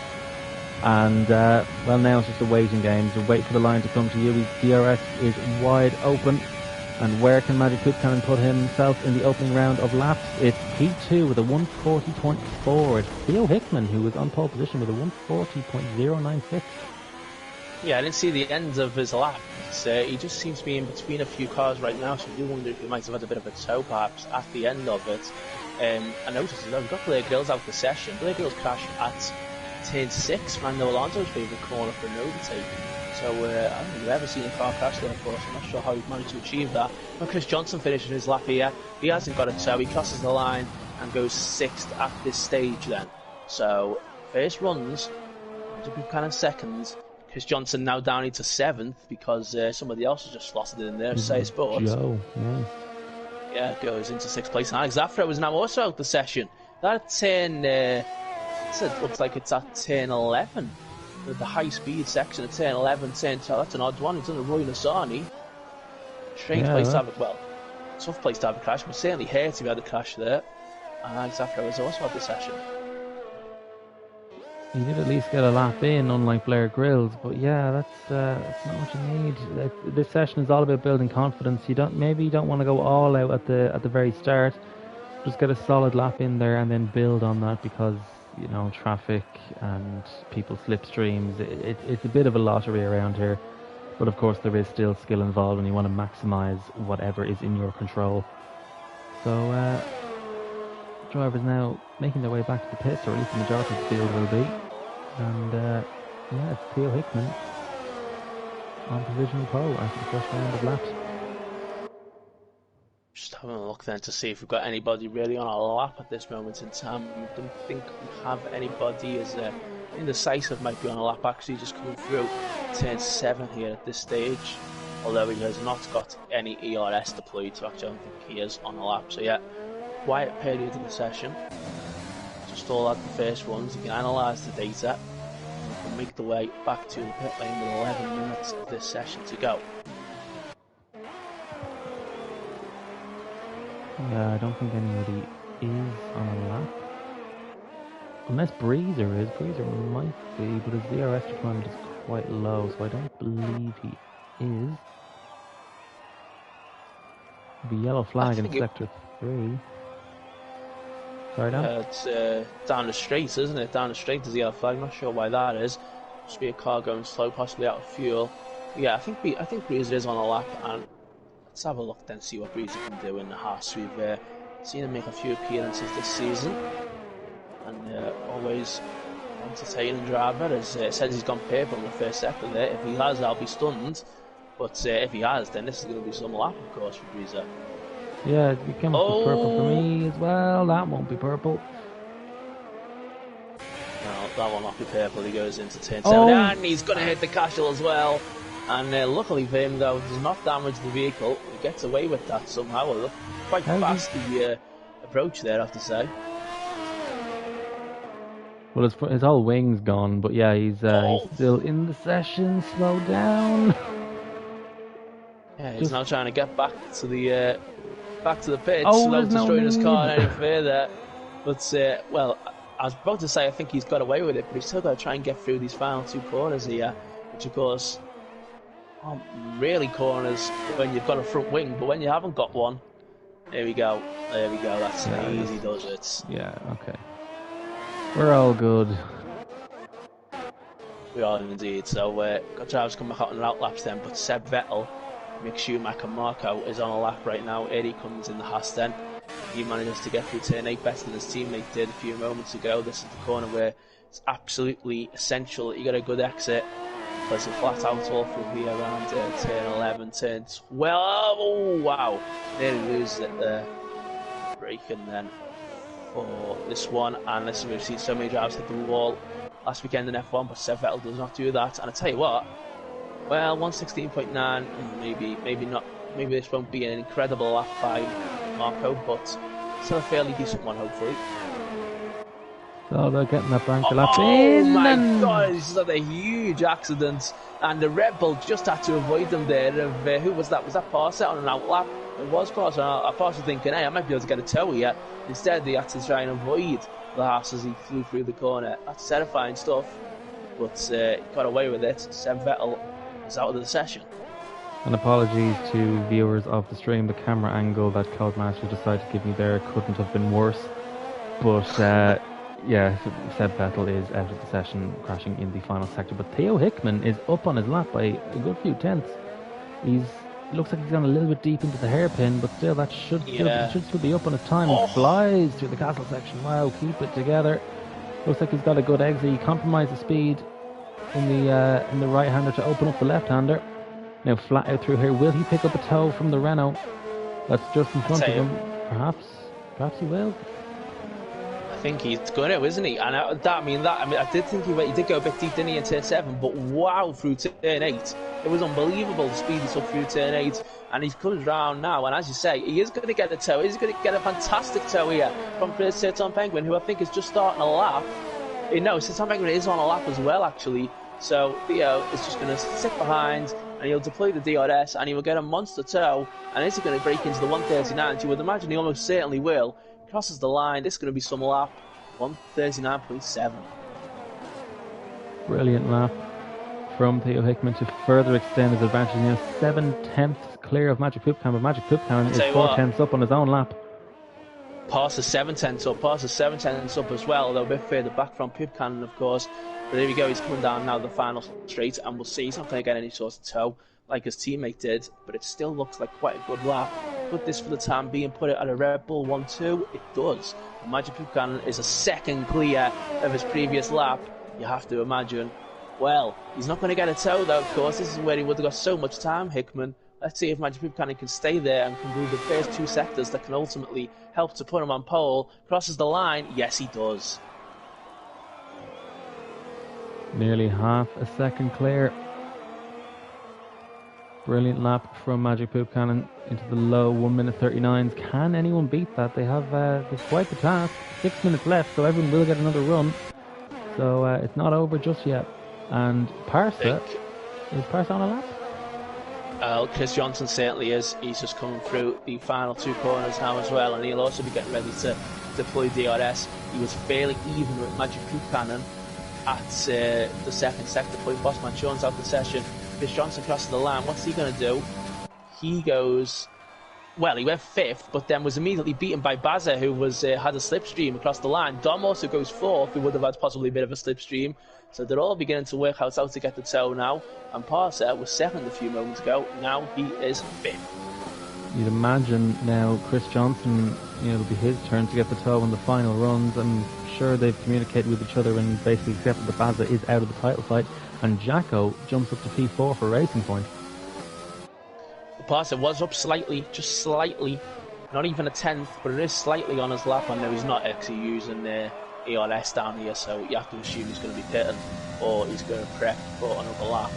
And well, now it's just a waiting game. So wait for the line to come to you. His DRS is wide open. And where can Magic Poop Cannon put himself in the opening round of laps? It's P2 with a 140.4. It's Theo Hickman, who was on pole position with a 140.096. Yeah, I didn't see the end of his lap. He just seems to be in between a few cars right now, so I do wonder if he might have had a bit of a tow perhaps at the end of it. I noticed that we've got Blair Grills out the session. Blair Grills crashed at turn 6, Fernando Alonso's favourite corner for an overtake. So I don't think we've ever seen a car crash there before, so I'm not sure how he managed to achieve that. When Chris Johnson finishes his lap here, he hasn't got a tow, he crosses the line and goes 6th at this stage then. So first runs Buchanan second. Chris Johnson now down into 7th because somebody else has just slotted in there. Say Sports. Joe, yeah. Yeah, goes into 6th place. Alex Zafra was now also out the session. That turn, it looks like it's at turn 11. The high speed section at turn 11, turn 12. That's an odd one. It's under Roy Nassani. Strange place to have it. Well, tough place to have a crash, but certainly hurt if you had a crash there. And Alex Zafra was also out the session. He did at least get a lap in, unlike Blair Grills. But yeah, that's not what you need. This session is all about building confidence. You don't want to go all out at the very start. Just get a solid lap in there and then build on that, because traffic and people slipstreams. It's a bit of a lottery around here. But of course, there is still skill involved, and you want to maximise whatever is in your control. So drivers now making their way back to the pits, or at least the majority of the field will be. And it's Theo Hickman on provisional pole after the first round of laps. Just having a look then to see if we've got anybody really on our lap at this moment in time. We don't think we have anybody as Indecisive might be on a lap, actually just coming through turn 7 here at this stage. Although he has not got any ERS deployed, so actually I don't think he is on a lap. So yeah, quiet period of the session. Just all at the first ones. You can analyse the data and make the way back to the pit lane with 11 minutes of this session to go. Yeah, I don't think anybody is on a lap. Unless Breezer is. Breezer might be, but his DRS deployment is quite low, so I don't believe he is. The yellow flag in sector 3. Sorry, Dan? It's down the straight, isn't it? Down the straight is the yellow flag. Not sure why that is. Must be a car going slow, possibly out of fuel. Yeah, I think Breezer is on a lap, and let's have a look then, see what Breezer can do in the Haas. We've seen him make a few appearances this season, and always entertaining driver. As says he's gone purple in the first sector there. If he has, I'll be stunned. But if he has, then this is going to be some lap, of course, for Breezer. Yeah, it came up with purple for me as well. That won't be purple. No, that will not be purple. He goes into turn 7, and he's going to hit the casual as well. And luckily for him, though, does not damage the vehicle. He gets away with that somehow. Look, quite fast the approach there, I have to say. Well, his whole wing's gone, but yeah, he's still in the session. Slow down. Yeah, he's now trying to get back to the pits without destroying his car any further. But well, I was about to say I think he's got away with it, but he's still got to try and get through these final 2 corners here, which of course aren't really corners when you've got a front wing, but when you haven't got one, there we go. That's how easy does it. Yeah, okay. We're all good. We are indeed. So got drivers coming back out on out laps then, but Seb Vettel, Mick Schumacher, Marco is on a lap right now. Eddie comes in the Haas then. He manages to get through turn 8 better than his teammate did a few moments ago. This is the corner where it's absolutely essential that you get a good exit. Place a flat out all through here around turn 11, turn 12. Oh wow! Nearly loses it there. Braking then for this one, and listen, we've seen so many drivers hit the wall last weekend in F1, but Seb Vettel does not do that. And I tell you what, well, 116.9, maybe not. Maybe this won't be an incredible lap by Marco, but still a fairly decent one, hopefully. So they're getting that bank lap in. Oh my god, he's had a huge accident, and the Red Bull just had to avoid them there. Who was that? Was that Parset on an out lap? It was Parset. I was thinking, hey, I might be able to get a tow here. Instead, they had to try and avoid the Haas as he flew through the corner. That's terrifying stuff, but got away with it. Seb Vettel is out of the session. And apologies to viewers of the stream, the camera angle that Codemaster decided to give me there couldn't have been worse. But yeah, Seb Vettel is out of the session, crashing in the final sector. But Theo Hickman is up on his lap by a good few tenths. Looks like he's gone a little bit deep into the hairpin, but still that should still be up on his time. He flies through the castle section. Wow, keep it together. Looks like he's got a good exit. He compromised the speed in the right-hander to open up the left-hander. Now flat out through here. Will he pick up a tow from the Renault that's just in front of him? Perhaps he will. I think he's going to, isn't he? And I did think he did go a bit deep, didn't he, in turn 7? But wow, through turn 8, it was unbelievable the speed he took through turn 8. And he's comes round now, and as you say, he is going to get a toe. He's going to get a fantastic toe here from Sir Tom Penguin, who I think is just starting a lap. No, Sir Tom Penguin is on a lap as well, actually. So Theo is just going to sit behind, and he'll deploy the DRS, and he will get a monster toe. And is he going to break into the 139? You would imagine he almost certainly will. Crosses the line. This is going to be some lap. 139.7. Brilliant lap from Theo Hickman to further extend his advantage. Now 7/10 clear of Magic Poop Can, but Magic Poop Can is 4/10 up on his own lap. Passes 7/10 up. Passes 7/10 up as well, though a bit further back from Poop Cannon, of course. But there we go. He's coming down now the final straight, and we'll see. He's not going to get any sort of toe like his teammate did, but it still looks like quite a good lap. Put this for the time being, put it at a Red Bull 1-2, it does. And Magic Poop Cannon is a second clear of his previous lap. You have to imagine. Well, he's not going to get a toe though, of course. This is where he would have got so much time, Hickman. Let's see if Magic Poop Cannon can stay there and can do the first 2 sectors that can ultimately help to put him on pole. Crosses the line, yes he does. Nearly half a second clear. Brilliant lap from Magic Poop Cannon into the low 1:39s. Can anyone beat that? They have quite the task. 6 minutes left, so everyone will get another run. So it's not over just yet. And Parsa, is Parsa on a lap? Chris Johnson certainly is. He's just coming through the final 2 corners now as well, and he'll also be getting ready to deploy DRS. He was fairly even with Magic Poop Cannon at the second sector point. Bossman Sean's out the session. Chris Johnson crosses the line. What's he going to do? He goes... Well, he went 5th, but then was immediately beaten by Bazza, who had a slipstream across the line. Dom also goes 4th, who would have had possibly a bit of a slipstream. So they're all beginning to work out how to get the toe now. And Parsa was 2nd a few moments ago. Now he is 5th. You'd imagine now Chris Johnson, it'll be his turn to get the toe on the final runs. I'm sure they've communicated with each other and basically accepted that Bazza is out of the title fight. And Jacko jumps up to P4 for Racing Point. Parsa was up slightly, just slightly, not even a 10th, but it is slightly on his lap. I know he's not actually using ERS down here, so you have to assume he's going to be pitting or he's going to prep for another lap.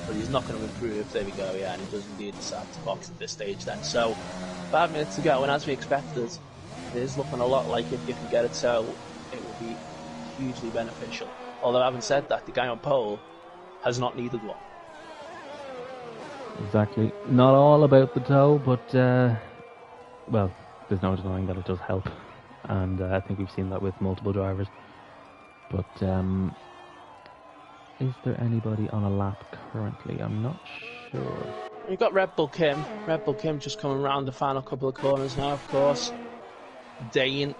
But he's not going to improve. There we go, yeah, and he does indeed decide to box at this stage then. So 5 minutes to go, and as we expected, it is looking a lot like if you can get a toe, it will be hugely beneficial. Although having said that, the guy on pole has not needed one. Exactly. Not all about the toe, but, well, there's no denying that it does help. And I think we've seen that with multiple drivers. But is there anybody on a lap currently? I'm not sure. You've got Red Bull Kim. Red Bull Kim just coming around the final couple of corners now, of course. Dane.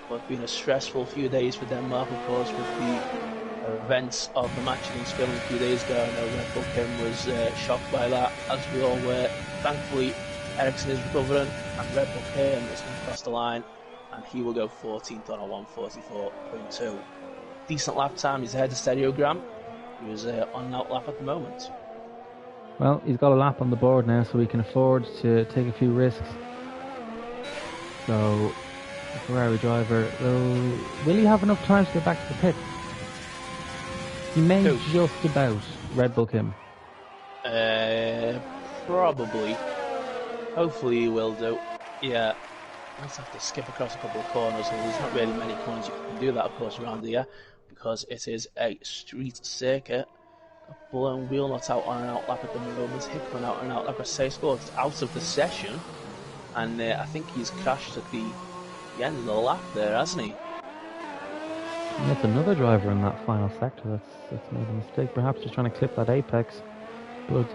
Well, it's been a stressful few days for Denmark, of course, with the events of the match against Finland a few days ago. I know Red Bull Kim was shocked by that, as we all were. Thankfully, Ericsson is recovering, and Red Bull Kim is going to cross the line, and he will go 14th on a 1:44.2. Decent lap time. He's ahead of Stereogram. He was on an out lap at the moment. Well, he's got a lap on the board now, so he can afford to take a few risks. So, the Ferrari driver, will he have enough time to get back to the pit? He may just about. Red Bull Kim. Probably. Hopefully he will do. Yeah. Let's have to skip across a couple of corners, and there's not really many corners you can do that, of course, around here, because it is a street circuit. Got blown wheel nuts out on an out lap at the moment. Hickman out on an out lap. Say scored out of the session, and I think he's crashed at the end of the lap there, hasn't he? That's another driver in that final sector that's made a mistake, perhaps just trying to clip that apex, but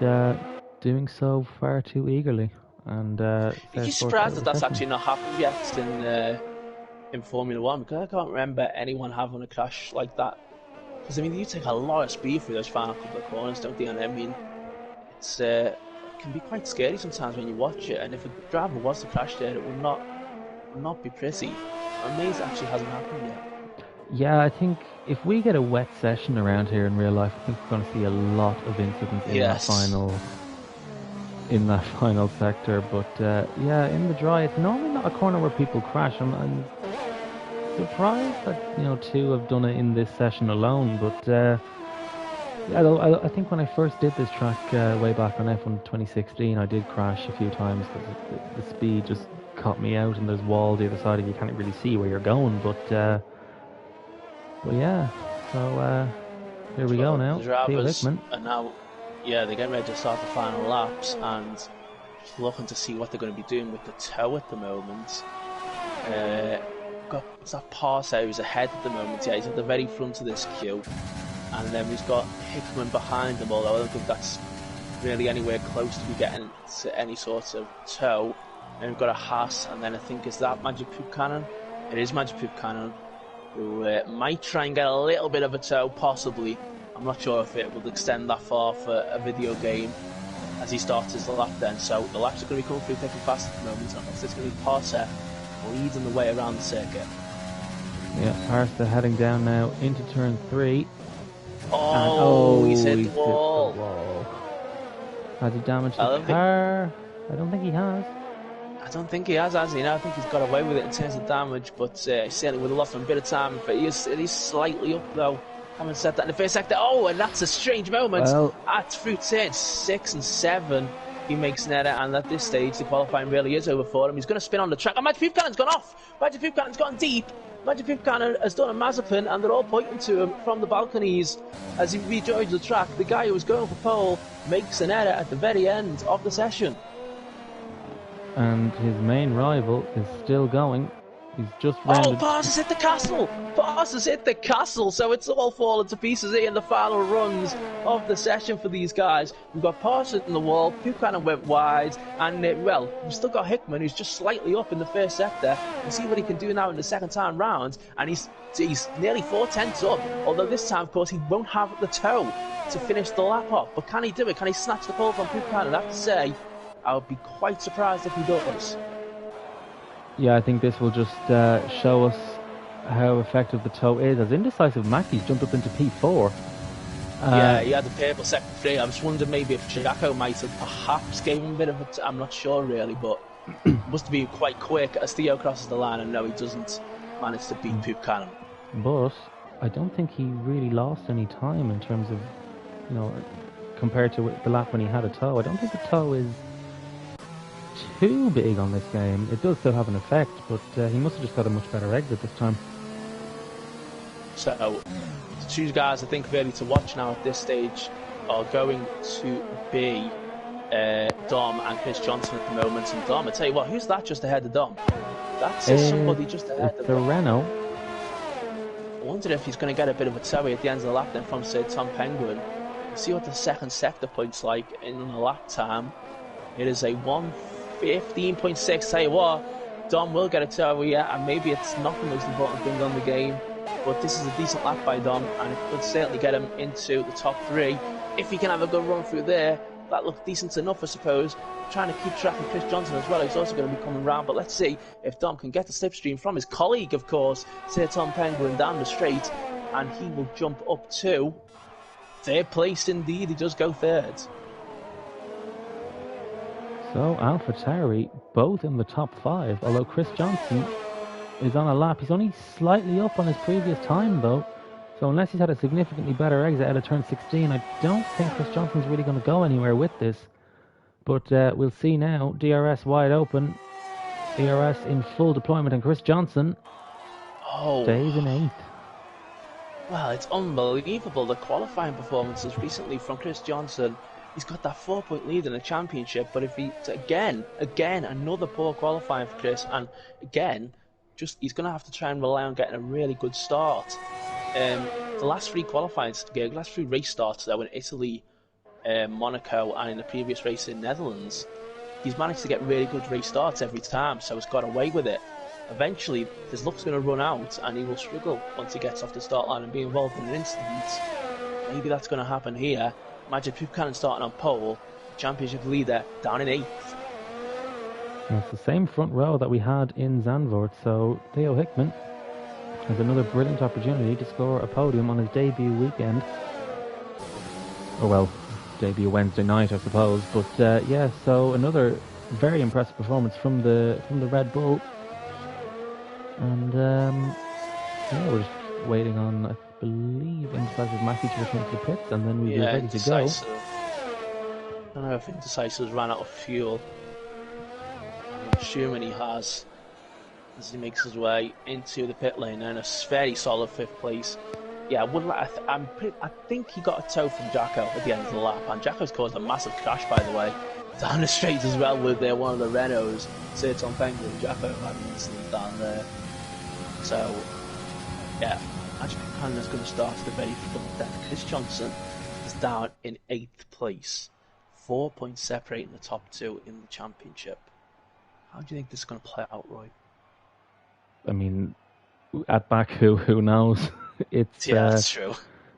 doing so far too eagerly. And are you surprised that that's actually not happened yet in Formula 1? Because I can't remember anyone having a crash like that. Because I mean, you take a lot of speed through those final couple of corners, don't you? And I mean, it can be quite scary sometimes when you watch it. And if a driver was to crash there, it would not be pretty. I'm amazed it actually hasn't happened yet. Yeah, I think if we get a wet session around here in real life, I think we're going to see a lot of incidents in that final sector. But yeah, in the dry, it's normally not a corner where people crash. And surprised that two have done it in this session alone. But I think when I first did this track way back on F1 2016, I did crash a few times because the speed just caught me out, and there's walls either side of you, can't really see where you're going. But yeah, so here we go now. The drivers Hickman. are now, they're getting ready to start the final laps and just looking to see what they're going to be doing with the tow at the moment. Got that Parser who's ahead at the moment. Yeah, he's at the very front of this queue, and then we've got Hickman behind them. Although I don't think that's really anywhere close to be getting to any sort of tow. And we've got a Haas, and then I think is that Magic Poop Cannon. It is Magic Poop Cannon, who might try and get a little bit of a tow, possibly. I'm not sure if it will extend that far for a video game as he starts his lap then. So the laps are going to be coming through thick and fast at the moment. And it's going to be Parser leading the way around the circuit. Yeah, Parser heading down now into turn 3. He's hit the wall. Has he damaged the car? I don't think he has. I don't think he has he? No, I think he's got away with it in terms of damage, but certainly would have lost a bit of time. But he's slightly up though. Haven't said that in the first sector. Oh, and that's a strange moment. Well, at through turns 6 and 7, he makes an error, and at this stage, the qualifying really is over for him. He's going to spin on the track. Oh, Magic Poop Cannon's gone off. Magic Poop Cannon's gone deep. Magic Poop Cannon has done a Mazepin, and they're all pointing to him from the balconies as he rejoins the track. The guy who was going for pole makes an error at the very end of the session. And his main rival is still going. He's just rounded... Oh, Parser's hit the castle! Parser's hit the castle! So it's all fallen to pieces here in the final runs of the session for these guys. We've got Parser in the wall, Poop Cannon went wide, and, we've still got Hickman, who's just slightly up in the first sector. We'll see what he can do now in the second time round, and he's nearly 4/10 up. Although this time, of course, he won't have the tow to finish the lap off. But can he do it? Can he snatch the pole from Poop Cannon? I have to say, I would be quite surprised if he does. Yeah, I think this will just show us how effective the tow is. As Indecisive Mackey's jumped up into P4. Yeah, he had the purple second 3. I was wondering maybe if Jacko might have perhaps gave him a bit of a... I'm not sure really, but must have been quite quick as Theo crosses the line, and no, he doesn't manage to beat Poop Cannon. But I don't think he really lost any time in terms of, compared to the lap when he had a tow. I don't think the tow is too big on this game. It does still have an effect, but he must have just got a much better exit this time. So, the two guys I think really to watch now at this stage are going to be Dom and Chris Johnson at the moment. And Dom, I tell you what, who's that just ahead of Dom? That's somebody just ahead of the Dom. Renault. I wonder if he's going to get a bit of a tow at the end of the lap then from, say, Tom Penguin. We'll see what the second sector point's like in the lap time. It is a 1:15.6. Tell you what, Dom will get a tow, and maybe it's not the most important thing on the game, but this is a decent lap by Dom, and it could certainly get him into the top 3. If he can have a good run through there, that looks decent enough, I suppose. Trying to keep track of Chris Johnson as well, he's also going to be coming round, but let's see if Dom can get the slipstream from his colleague, of course, Sir Tom Penguin, down the straight, and he will jump up to 3rd place indeed. He does go 3rd. So AlphaTauri both in the top 5, although Chris Johnson is on a lap. He's only slightly up on his previous time though, so unless he's had a significantly better exit out of turn 16, I don't think Chris Johnson's really going to go anywhere with this. But we'll see now. DRS wide open, DRS in full deployment, and Chris Johnson stays in 8th. Well, it's unbelievable, the qualifying performances recently from Chris Johnson. He's got that 4-point lead in the championship, but if he again another poor qualifying for Chris, and again, he's going to have to try and rely on getting a really good start. The last 3 last 3 race starts though in Italy, Monaco, and in the previous race in Netherlands, he's managed to get really good race starts every time, so he's got away with it. Eventually, his luck's going to run out, and he will struggle once he gets off the start line and be involved in an incident. Maybe that's going to happen here. Magic Poop Cannon starting on pole, championship leader down in 8th. And it's the same front row that we had in Zandvoort, so Theo Hickman has another brilliant opportunity to score a podium on his debut weekend. Oh well, debut Wednesday night I suppose, but yeah, so another very impressive performance from the Red Bull. And Yeah, we're just waiting on, I believe, Indecisive Mackie to return to the pits, and then we'll be ready to go. I don't know if Indecisive's ran out of fuel. I'm assuming he has, as he makes his way into the pit lane and a very solid 5th place. Yeah, I think he got a tow from Jacko at the end of the lap, and Jacko's caused a massive crash, by the way, down the straight as well with one of the Renaults. Serton Penguin, Jacko had an incident down there. So, yeah, Magic Buchanan is going to start at the very front then. Chris Johnson is down in 8th place. 4 points separating the top 2 in the championship. How do you think this is going to play out, Roy? I mean, at Baku, who knows? That's true.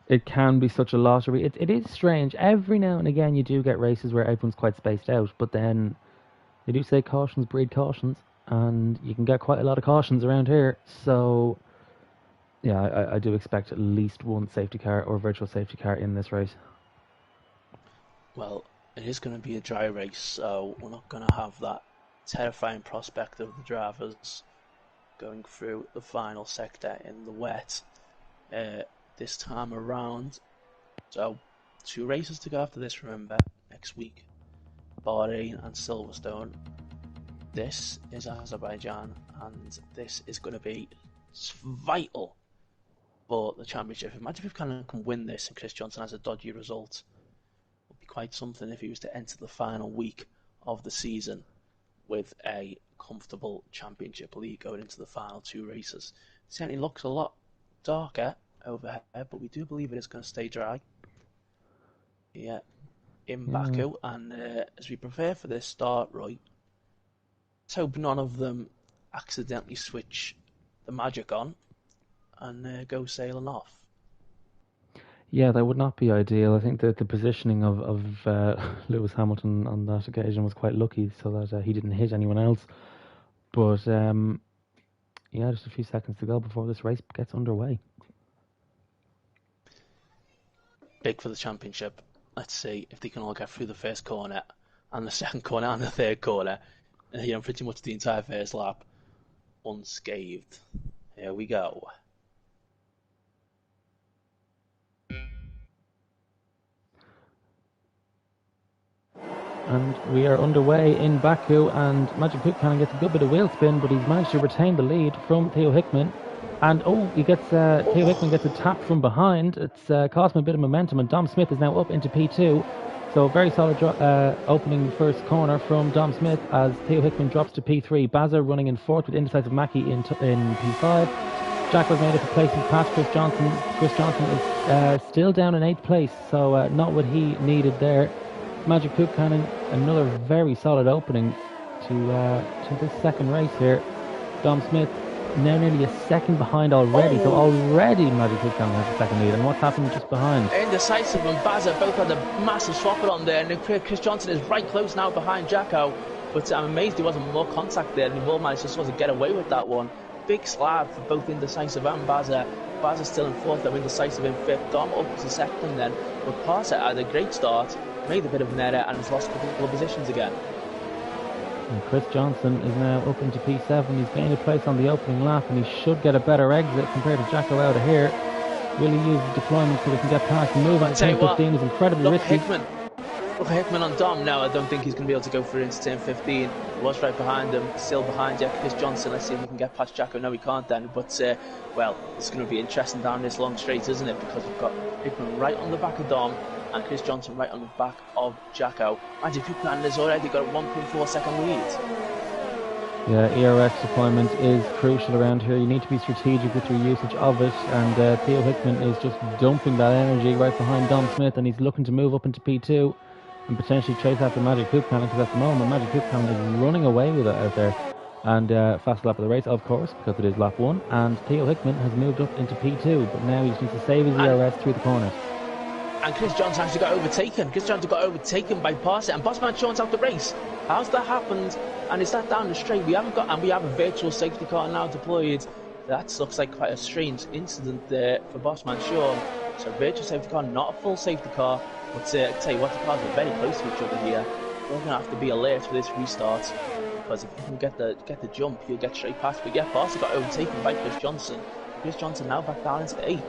It can be such a lottery. It is strange. Every now and again you do get races where everyone's quite spaced out, but then they do say cautions breed cautions, and you can get quite a lot of cautions around here. So, yeah, I do expect at least one safety car or virtual safety car in this race. Well, it is going to be a dry race, so we're not going to have that terrifying prospect of the drivers going through the final sector in the wet this time around. So 2 races to go after this, remember, next week. Bahrain and Silverstone. This is Azerbaijan, and this is going to be vital for the championship. Imagine if Buchanan can win this and Chris Johnson has a dodgy result. It would be quite something if he was to enter the final week of the season with a comfortable championship lead going into the final 2 races. It certainly looks a lot darker over here, but we do believe it is going to stay dry. Yeah, in Baku, and as we prepare for this start, Roy, let's hope none of them accidentally switch the magic on and go sailing off. Yeah, that would not be ideal. I think that the positioning of Lewis Hamilton on that occasion was quite lucky, so that he didn't hit anyone else. But yeah, just a few seconds to go before this race gets underway. Big for the championship. Let's see if they can all get through the first corner and the second corner and the third corner, and pretty much the entire first lap unscathed. Here we go. And we are underway in Baku, and Magic Buchanan gets a good bit of wheel spin, but he's managed to retain the lead from Theo Hickman. And Theo Hickman gets a tap from behind. It's cost him a bit of momentum, and Dom Smith is now up into P2. So very solid opening first corner from Dom Smith as Theo Hickman drops to P3. Baza running in 4th with Indecisive Mackie in P5. Jack was made up of places past Chris Johnson. Chris Johnson is still down in 8th place, so not what he needed there. Magic Buchanan, another very solid opening to this second race here. Dom Smith now nearly a second behind already, so already Magic Buchanan has a second lead. And what's happening just behind? Indecisive and Baza both had a massive swap it on there, and Chris Johnson is right close now behind Jacko. But I'm amazed there wasn't more contact there, and he will manage to sort of get away with that one. Big slab for both Indecisive and Baza. Baza's still in 4th, though Indecisive in 5th. Dom up to 2nd then, but Parser had a great start, made a bit of an error, and has lost a couple of positions again. And Chris Johnson is now up into P7. He's gained a place on the opening lap, and he should get a better exit compared to Jacko out of here. Will he use the deployment so he can get past the move? And 10-15 is incredibly risky. Look at Hickman on Dom now. I don't think he's going to be able to go through into turn 15. He was right behind him, still behind Chris Johnson. Let's see if he can get past Jacko. No, he can't then. But, well, it's going to be interesting down this long straight, isn't it? Because we've got Hickman right on the back of Dom and Chris Johnson right on the back of Jacko. Magic Buchanan has already got a 1.4 second lead. Yeah, ERX deployment is crucial around here. You need to be strategic with your usage of it, and Theo Hickman is just dumping that energy right behind Dom Smith, and he's looking to move up into P2 and potentially chase after Magic Buchanan, because at the moment Magic Buchanan is running away with it out there. And fast lap of the race, of course, because it is lap 1, and Theo Hickman has moved up into P2, but now he just needs to save his ERS through the corners. And Chris Johnson actually got overtaken. Chris Johnson got overtaken by Parser, and Bossman Sean's out the race. How's that happened? And is that down the straight? We have a virtual safety car now deployed. That looks like quite a strange incident there for Bossman Sean. So virtual safety car, not a full safety car. But I tell you what, the cars are very close to each other here. We're going to have to be alert for this restart, because if you can get the jump, you'll get straight past. But yeah, Parser got overtaken by Chris Johnson. Chris Johnson now back down into 8th.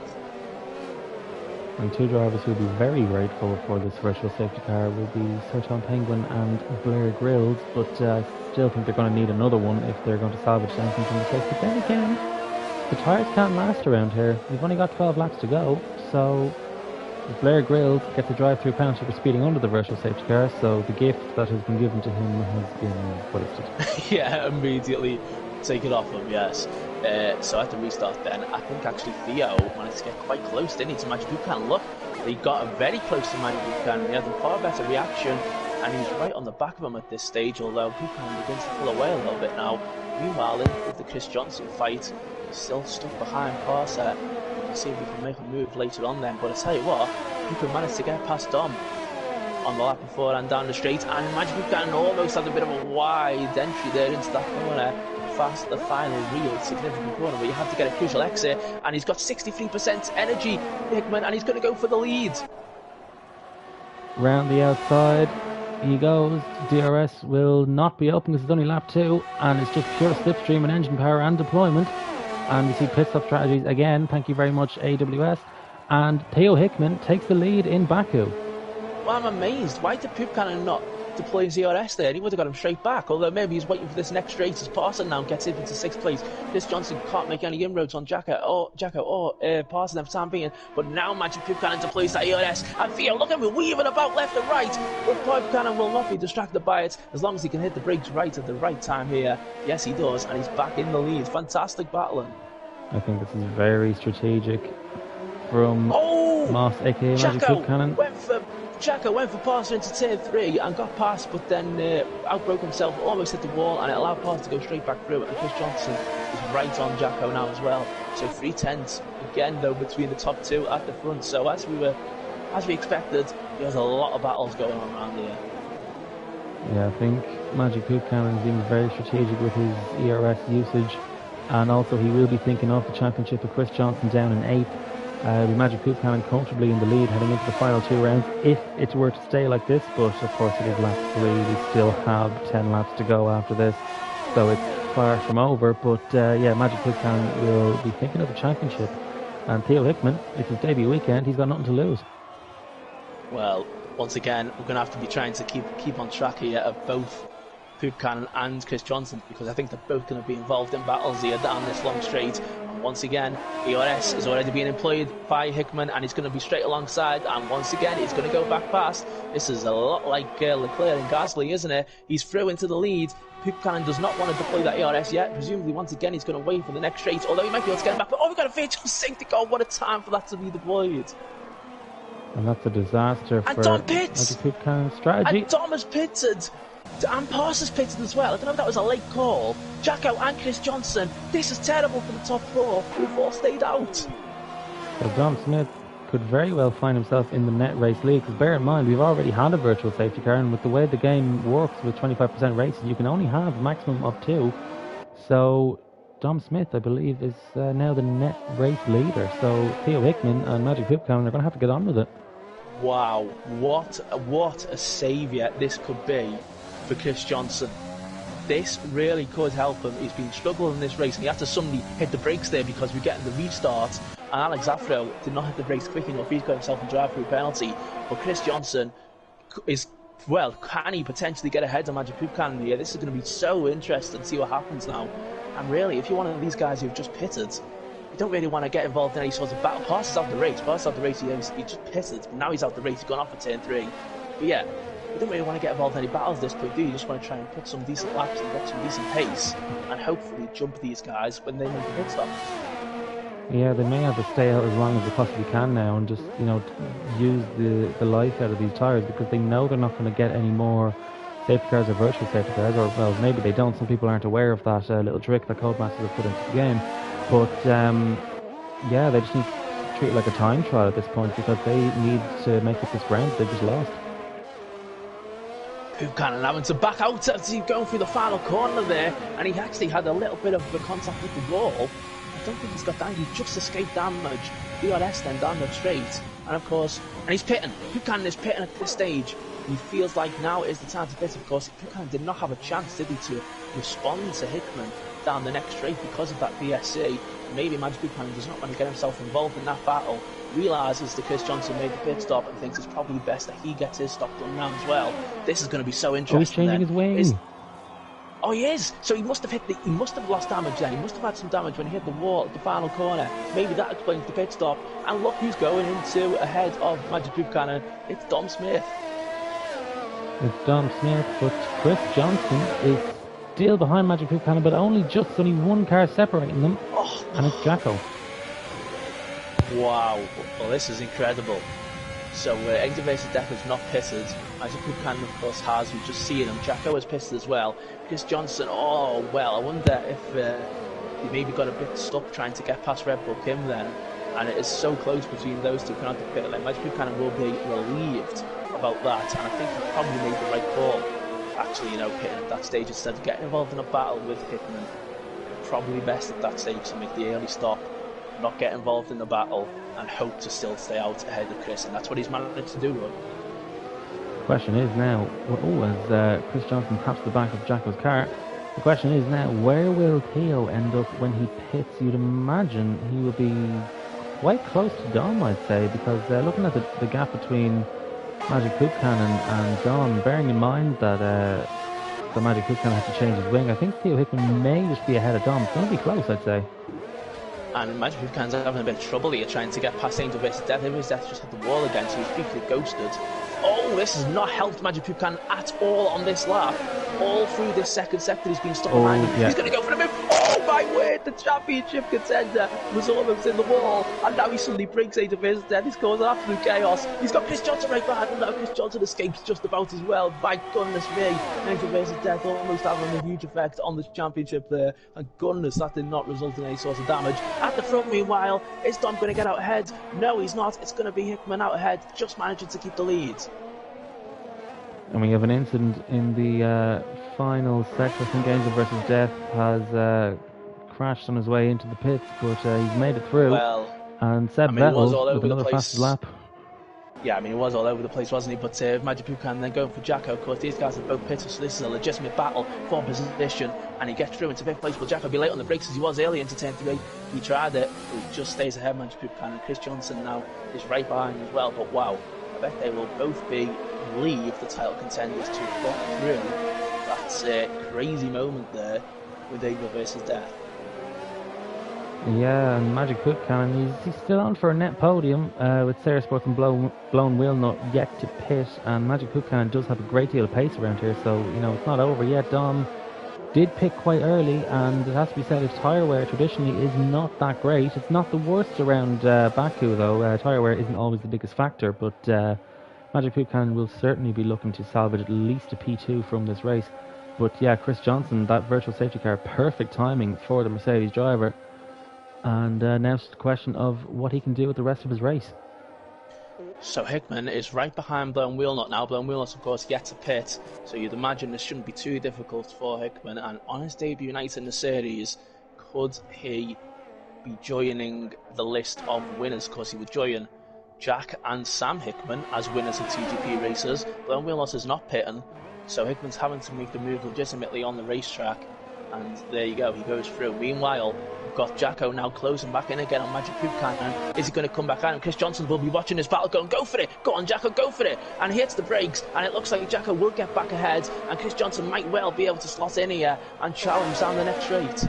And two drivers who will be very grateful for this virtual safety car will be Sir Tom Penguin and Blair Grills, but I still think they're going to need another one if they're going to salvage anything from this race. But then again, the tyres can't last around here. We've only got 12 laps to go, so Blair Grills gets a drive-through penalty for speeding under the virtual safety car, so the gift that has been given to him has been wasted. Yeah, immediately take it off him, yes. So at the restart then, I think actually Theo managed to get quite close, didn't he, to Magic Buchanan. Look, he got very close to Magic Buchanan. He had a far better reaction, and he's right on the back of him at this stage, although Buchanan begins to pull away a little bit now. Meanwhile, with the Chris Johnson fight, he's still stuck behind Parset. We can see if we can make a move later on then, but I tell you what, Buchanan managed to get past Dom on the lap before and down the straight, and Magic Buchanan almost had a bit of a wide entry there into that corner. Fast the final real significant corner where you have to get a crucial exit, and he's got 63% energy, Hickman, and he's going to go for the lead. Round the outside he goes. DRS will not be open because it's only lap 2, and it's just pure slipstream and engine power and deployment. And we see pit stop strategies again. Thank you very much, AWS. And Theo Hickman takes the lead in Baku. Well, I'm amazed. Why did Buchanan not deploy ZRS there? He would have got him straight back, although maybe he's waiting for this next straight as Parson now gets into 6th place. Chris Johnson can't make any inroads on Jacko or Parson for the time being, but now Magic Buchanan deploys that ERS, and Theo, look at him weaving about left and right, but Buchanan will not be distracted by it as long as he can hit the brakes right at the right time here. Yes, he does, and he's back in the lead. Fantastic battling. I think this is very strategic from Moss, aka Magic Buchanan. Jacko went for Parson into turn 3 and got past, but then outbroke himself, almost hit the wall, and it allowed Parson to go straight back through. And Chris Johnson is right on Jacko now as well. So 3 tenths again, though, between the top 2 at the front. So as we expected, there's a lot of battles going on around here. Yeah, I think Magic Buchanan is being very strategic with his ERS usage, and also he will be thinking of the championship with Chris Johnson down in 8th. With Magic Buchanan comfortably in the lead heading into the final 2 rounds if it were to stay like this, but of course it is lap 3. We still have 10 laps to go after this, so it's far from over. But yeah, Magic Buchanan will be thinking of the championship, and Theo Hickman, it's his debut weekend, he's got nothing to lose. Well, once again, we're going to have to be trying to keep on track here of both Buchanan and Chris Johnson, because I think they're both going to be involved in battles here down this long straight. Once again, ERS is already being employed by Hickman, and he's going to be straight alongside, and once again he's going to go back past. This is a lot like Leclerc and Gasly, isn't it? He's through into the lead. Buchanan does not want to deploy that ERS yet. Presumably once again he's going to wait for the next straight, although he might be able to get him back. But we've got a virtual safety car. What a time for that to be deployed. And that's a disaster and for Dom pits. Magic Buchanan's strategy. And Dom has pitted. And Parsons pitted as well. I don't know if that was a late call. Jacko and Chris Johnson. This is terrible for the top 4 who've all stayed out. So Dom Smith could very well find himself in the net race lead, because bear in mind we've already had a virtual safety car, and with the way the game works with 25% races you can only have a maximum of 2. So Dom Smith, I believe, is now the net race leader. So Theo Hickman and Magic Buchanan are going to have to get on with it. Wow, what a saviour this could be for Chris Johnson. This really could help him. He's been struggling in this race, and he had to suddenly hit the brakes there because we're getting the restart, and Alex Afro did not hit the brakes quick enough. He's got himself a drive-through penalty, but Chris Johnson is, well, can he potentially get ahead of Magic Buchanan here? This is going to be so interesting to see what happens now. And really, if you're one of these guys who've just pitted, you don't really want to get involved in any sort of battle. Parsons out the race, he just pitted, but now he's out the race, he's gone off for turn 3. But yeah, you don't really want to get involved in any battles at this point, do you? You just want to try and put some decent laps and get some decent pace, and hopefully jump these guys when they make a pit stop. Yeah, they may have to stay out as long as they possibly can now and just, you know, use the life out of these tyres, because they know they're not going to get any more safety cars or virtual safety cars, or well, maybe they don't. Some people aren't aware of that little trick that Codemasters have put into the game. But yeah, they just need to treat it like a time trial at this point, because they need to make up this ground they've just lost. Buchanan having to back out as he's going through the final corner there, and he actually had a little bit of a contact with the wall. I don't think he's got damage, he just escaped damage. DRS then down the straight, and of course, and he's pitting. Buchanan is pitting at this stage. He feels like now is the time to pit. Of course, Buchanan did not have a chance, did he, to respond to Hickman down the next straight because of that BSC. maybe Magic Buchanan does not want to get himself involved in that battle, realises that Chris Johnson made the pit stop and thinks it's probably best that he gets his stop done now as well. This is going to be so interesting. Oh, he's changing his wing. Oh, he is. So he must have lost damage then. He must have had some damage when he hit the wall at the final corner. Maybe that explains the pit stop. And look who's going into ahead of Magic Buchanan. It's Dom Smith. It's Dom Smith, but Chris Johnson is still behind Magic Buchanan, but only one car separating them. Oh. And it's Jacko. Wow. Well, this is incredible. So Angel vs Death is not pitted. Magic Buchanan, of course, has. We've just seen him. Jacko is pitted as well. Chris Johnson, I wonder if he maybe got a bit stuck trying to get past Red Bull Kim then. And it is so close between those two. Cannot the pit lane. Magic Buchanan will be relieved about that, and I think he probably made the right call. Actually, pitting at that stage instead of getting involved in a battle with Hickman. Probably best at that stage to make the early stop, not get involved in the battle, and hope to still stay out ahead of Chris, and that's what he's managed to do. The question is now, as Chris Johnson taps the back of Jacko's car, the question is now, where will Theo end up when he pits? You'd imagine he will be quite close to Dom, I'd say, because looking at the gap between Magic Buchanan and Dom, bearing in mind that the Magic Buchanan has to change his wing, I think Theo Hickman may just be ahead of Dom. It's going to be close, I'd say. And Magic Buchanan's having a bit of trouble here trying to get past Angel vs Death. Angel vs Death just hit the wall again, so he's briefly ghosted. Oh, this has not helped Magic Buchanan at all on this lap. All through this second sector, he's been stuck behind him. Yeah. He's going to go for the move. Oh my word, the championship contender was almost in the wall, and now he suddenly breaks Angel vs Death. He's causing absolute chaos. He's got Chris Johnson right behind him now. Chris Johnson escapes just about as well. My goodness me, Angel vs Death almost having a huge effect on the championship there. And goodness, that did not result in any sort of damage. At the front, meanwhile, is Dom going to get out ahead? No, he's not. It's going to be Hickman out ahead, just managing to keep the lead. And we have an incident in the final sector. I think Angel vs Death has crashed on his way into the pits, but he's made it through. Well, and Seb Vettel with another fastest lap. Yeah, I mean, it was all over the place, wasn't he? But Magic Buchanan then going for Jacko. Of course, these guys are both pitted, so this is a legitimate battle for position. And he gets through into fifth place. Will Jacko be late on the brakes as he was early into turn 3? He tried it, but he just stays ahead, Magic Buchanan. Chris Johnson now is right behind as well. But wow, I bet they will both be relieved, the title contenders, to have got through that crazy moment there with Angel vs Death. Yeah, and Magic Buchanan, he's still on for a net podium with Sarah Sports and Blown Wheel not yet to pit, and Magic Buchanan does have a great deal of pace around here, so it's not over yet. Dom did pick quite early, and it has to be said his tyre wear traditionally is not that great. It's not the worst around Baku though. Tyre wear isn't always the biggest factor, but Magic Buchanan will certainly be looking to salvage at least a P2 from this race. But yeah, Chris Johnson, that virtual safety car, perfect timing for the Mercedes driver. And now it's the question of what he can do with the rest of his race. So Hickman is right behind Blown Wheelnut now. Blown Wheelnut's of course yet to pit, so you'd imagine this shouldn't be too difficult for Hickman. And on his debut night in the series, could he be joining the list of winners? Of course he would join Jack and Sam Hickman as winners of TGP races. Blown Wheelnut is not pitting, so Hickman's having to make the move legitimately on the racetrack. And there you go, he goes through. Meanwhile, we've got Jacko now closing back in again on Magic Buchanan. Is he going to come back out? And Chris Johnson will be watching this battle going, go for it! Go on, Jacko, go for it! And he hits the brakes, and it looks like Jacko will get back ahead, and Chris Johnson might well be able to slot in here and challenge down the next straight.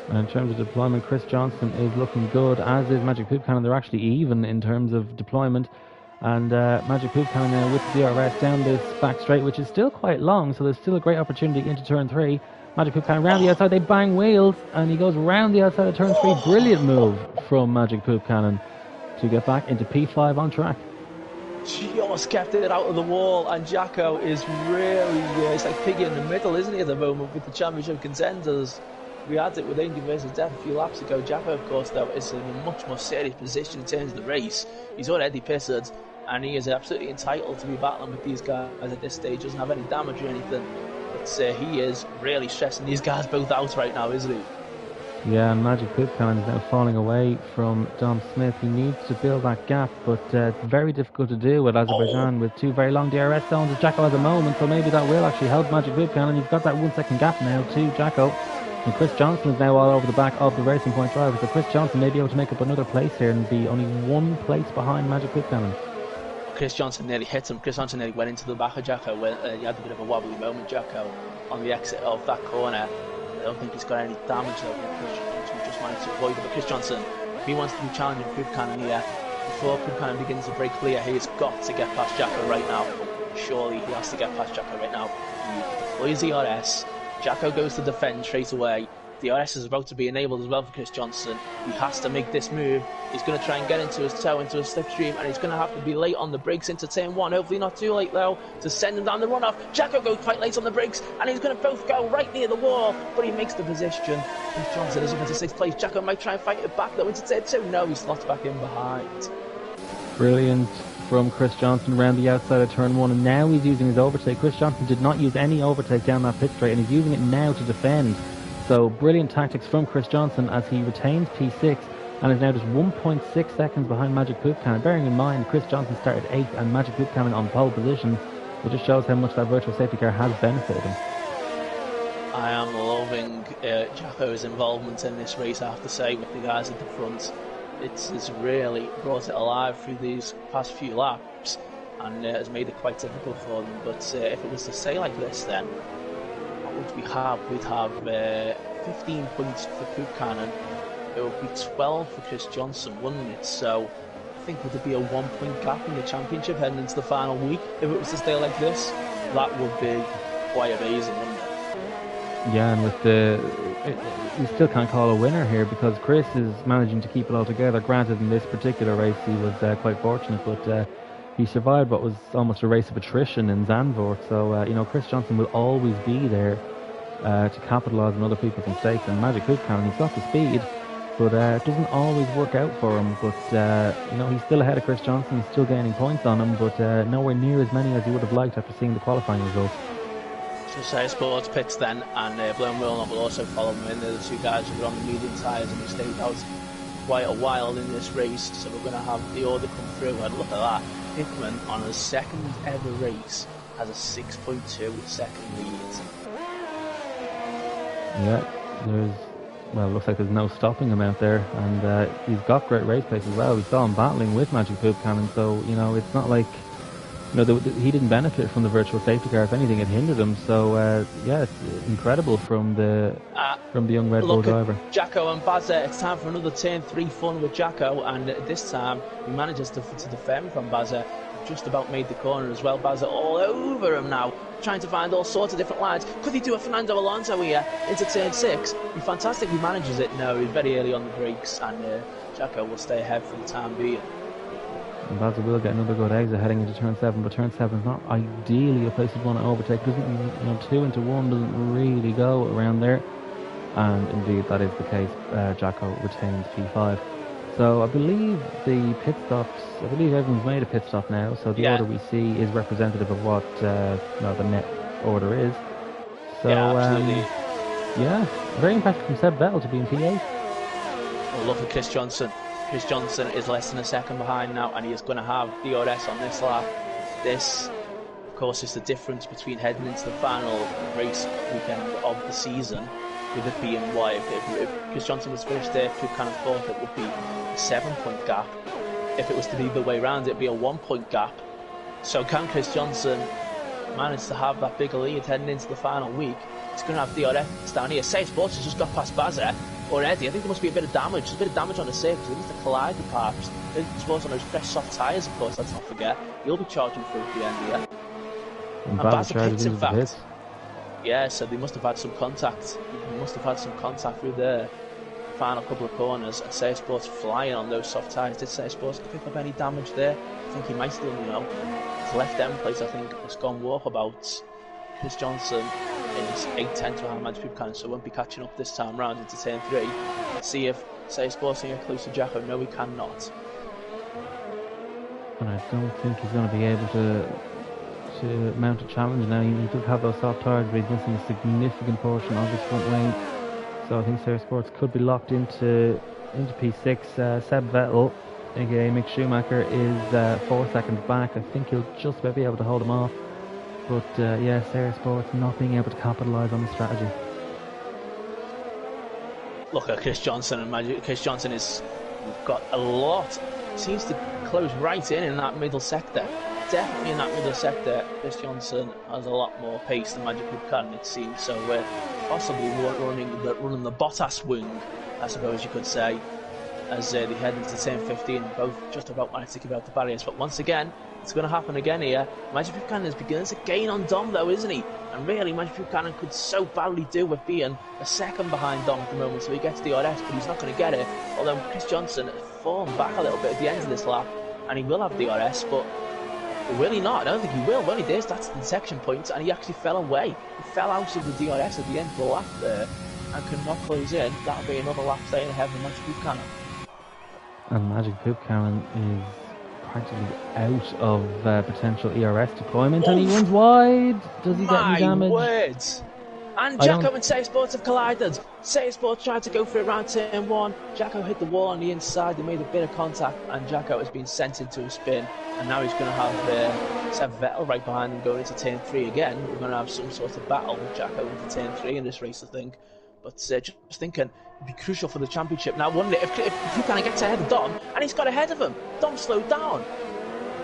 And in terms of deployment, Chris Johnson is looking good, as is Magic Buchanan. They're actually even in terms of deployment. And Magic Buchanan now with the DRS down this back straight, which is still quite long, so there's still a great opportunity into turn 3. Magic Buchanan round the outside, they bang wheels, and he goes round the outside of turn 3. Brilliant move from Magic Buchanan to get back into P5 on track. Just kept it out of the wall, and Jacko is really, it's like piggy in the middle, isn't he, at the moment with the championship contenders. We had it with Angel vs Death a few laps ago. Jacko, of course, though, is in a much more serious position in terms of the race. He's already pitted, and he is absolutely entitled to be battling with these guys at this stage. Doesn't have any damage or anything. He is really stressing these guys both out right now, isn't he? Yeah, and Magic Buchanan is now falling away from Dom Smith. He needs to build that gap, but it's very difficult to do with Azerbaijan with two very long DRS zones as Jacko has a moment, so maybe that will actually help Magic Buchanan. He's got that 1 second gap now to Jacko. And Chris Johnson is now all over the back of the Racing Point driver, so Chris Johnson may be able to make up another place here and be only 1 place behind Magic Poop Cannon. Chris Johnson nearly hit him. Chris Johnson nearly went into the back of Jacko. He had a bit of a wobbly moment, Jacko, on the exit of that corner. I don't think he's got any damage though. Chris Johnson just managed to avoid it. But Chris Johnson, if he wants to be challenging Poop Cannon here, before Poop Cannon begins to break clear, he has got to get past Jacko right now. Surely he has to get past Jacko right now. He deploys the RS. Jacko goes to defend straight away. The RS is about to be enabled as well for Chris Johnson. He has to make this move. He's going to try and get into his toe, into a slipstream, and he's going to have to be late on the brakes into turn 1. Hopefully not too late, though, to send him down the runoff. Jacko goes quite late on the brakes, and he's going to both go right near the wall, but he makes the position. Chris Johnson is up into 6th place. Jacko might try and fight it back, though, into turn 2. No, he slots back in behind. Brilliant from Chris Johnson around the outside of turn 1, and now he's using his overtake. Chris Johnson did not use any overtake down that pit straight, and he's using it now to defend. So brilliant tactics from Chris Johnson as he retains P6 and is now just 1.6 seconds behind Magic Poop Cannon. Bearing in mind, Chris Johnson started 8th and Magic Poop Cannon on pole position. It just shows how much that virtual safety car has benefited him. I am loving Jacko's involvement in this race, I have to say, with the guys at the front. It's really brought it alive through these past few laps and has made it quite difficult for them. But if it was to stay like this, then what would we have? We'd have 15 points for Poop Cannon. It would be 12 for Chris Johnson, wouldn't it? So I think would there be a 1 point gap in the championship heading into the final week if it was to stay like this? That would be quite amazing, wouldn't it? Yeah, and with you still can't call a winner here because Chris is managing to keep it all together. Granted, in this particular race he was quite fortunate, but he survived what was almost a race of attrition in Zandvoort. So Chris Johnson will always be there to capitalise on other people's mistakes. And Magic Poop Cannon, he's got the speed, but it doesn't always work out for him. But he's still ahead of Chris Johnson. He's still gaining points on him, but nowhere near as many as he would have liked after seeing the qualifying results. So Say Sports pits then, and Blown Wilnot will also follow them in. They're the two guys who are on the medium tyres and who stayed out quite a while in this race. So we're going to have the order come through, and look at that. Hickman on his second ever race has a 6.2 second lead. Yeah, it looks like there's no stopping him out there, and he's got great race pace as well. We saw him battling with Magic Poop Cannon, so it's not like he didn't benefit from the virtual safety car. If anything, it hindered him. So it's incredible from the young Red Bull driver. Jacko and Bazza, it's time for another turn 3 fun with Jacko, and this time he manages to defend from Bazza. Just about made the corner as well. Bazza all over him now, trying to find all sorts of different lines. Could he do a Fernando Alonso here into turn 6? He fantastically manages it. No, he's very early on the brakes, and Jacko will stay ahead for the time being. And Bazza will get another good exit heading into turn 7, but turn 7 is not ideally a place you'd want to overtake. 2 into 1 doesn't really go around there, and indeed that is the case. Jacko retains P5. So I believe everyone's made a pit stop now, so the order we see is representative of what the net order is. So absolutely. Very impressive from Seb Vettel to be in P8. Well, look at Chris Johnson. Chris Johnson is less than a second behind now, and he is going to have DRS on this lap. This, of course, is the difference between heading into the final race weekend of the season, with it being wide. If Chris Johnson was finished there, Poop Cannon thought it would be a 7-point gap. If it was to be the way round, it'd be a 1-point gap. So can Chris Johnson manage to have that bigger lead heading into the final week? He's going to have DRS down here. Say Sports has just got past Bazza already. I think there must be a bit of damage. There's a bit of damage on the surface. They must have collided perhaps. Sports on those fresh soft tyres, of course, let's not forget. He'll be charging through at the end here. And Bazza pits, in fact. Yeah, so they must have had some contact. They must have had some contact through the final couple of corners. And Say Sports flying on those soft tyres. Did Say Sports pick up any damage there? I think he might still, his left end plate, I think, has gone walkabouts. Chris Johnson is 8-10 to Magic Poop Cannon, so won't be catching up this time round into turn 3. Let's see if Say Sports can get close to Jacko. No, he cannot. And I don't think he's going to be able to mount a challenge now. He does have those soft tyres, but he's missing a significant portion of his front wing. So I think Sarah Sports could be locked into P6. Seb Vettel, aka Mick Schumacher, is 4 seconds back. I think he'll just about be able to hold him off. But Sarah Sports not being able to capitalise on the strategy. look at Chris Johnson and Magic. Chris Johnson is got a lot. Seems to close right in that middle sector. Definitely in that middle sector, Chris Johnson has a lot more pace than Magic Buchanan, it seems. So we're possibly running the Bottas wing, I suppose you could say, as they head into turn 15, both just about managed to keep out the barriers. But once again, it's going to happen again here. Magic Buchanan is beginning to gain on Dom, though, isn't he? And really, Magic Buchanan could so badly do with being a second behind Dom at the moment, so he gets the RS, but he's not going to get it. Although Chris Johnson has fallen back a little bit at the end of this lap, and he will have the RS, but will he not? I don't think he will. Well, he does. That's the section point, and he actually fell away. He fell out of the DRS at the end of the lap there, and could not close in. That'll be another lap staying ahead of Magic Buchanan. And Magic Buchanan is practically out of potential ERS deployment, and he runs wide. Does he get any damage? My words! And Jacko and Say Sports have collided. Say Sports tried to go for it around turn 1. Jacko hit the wall on the inside. They made a bit of contact, and Jacko has been sent into a spin. And now he's going to have Seb Vettel right behind him going into turn 3 again. We're going to have some sort of battle with Jacko into turn 3 in this race, I think. But just thinking, it'd be crucial for the championship. Now, wouldn't it, if Buchanan gets ahead of Dom, and he's got ahead of him, Dom slowed down.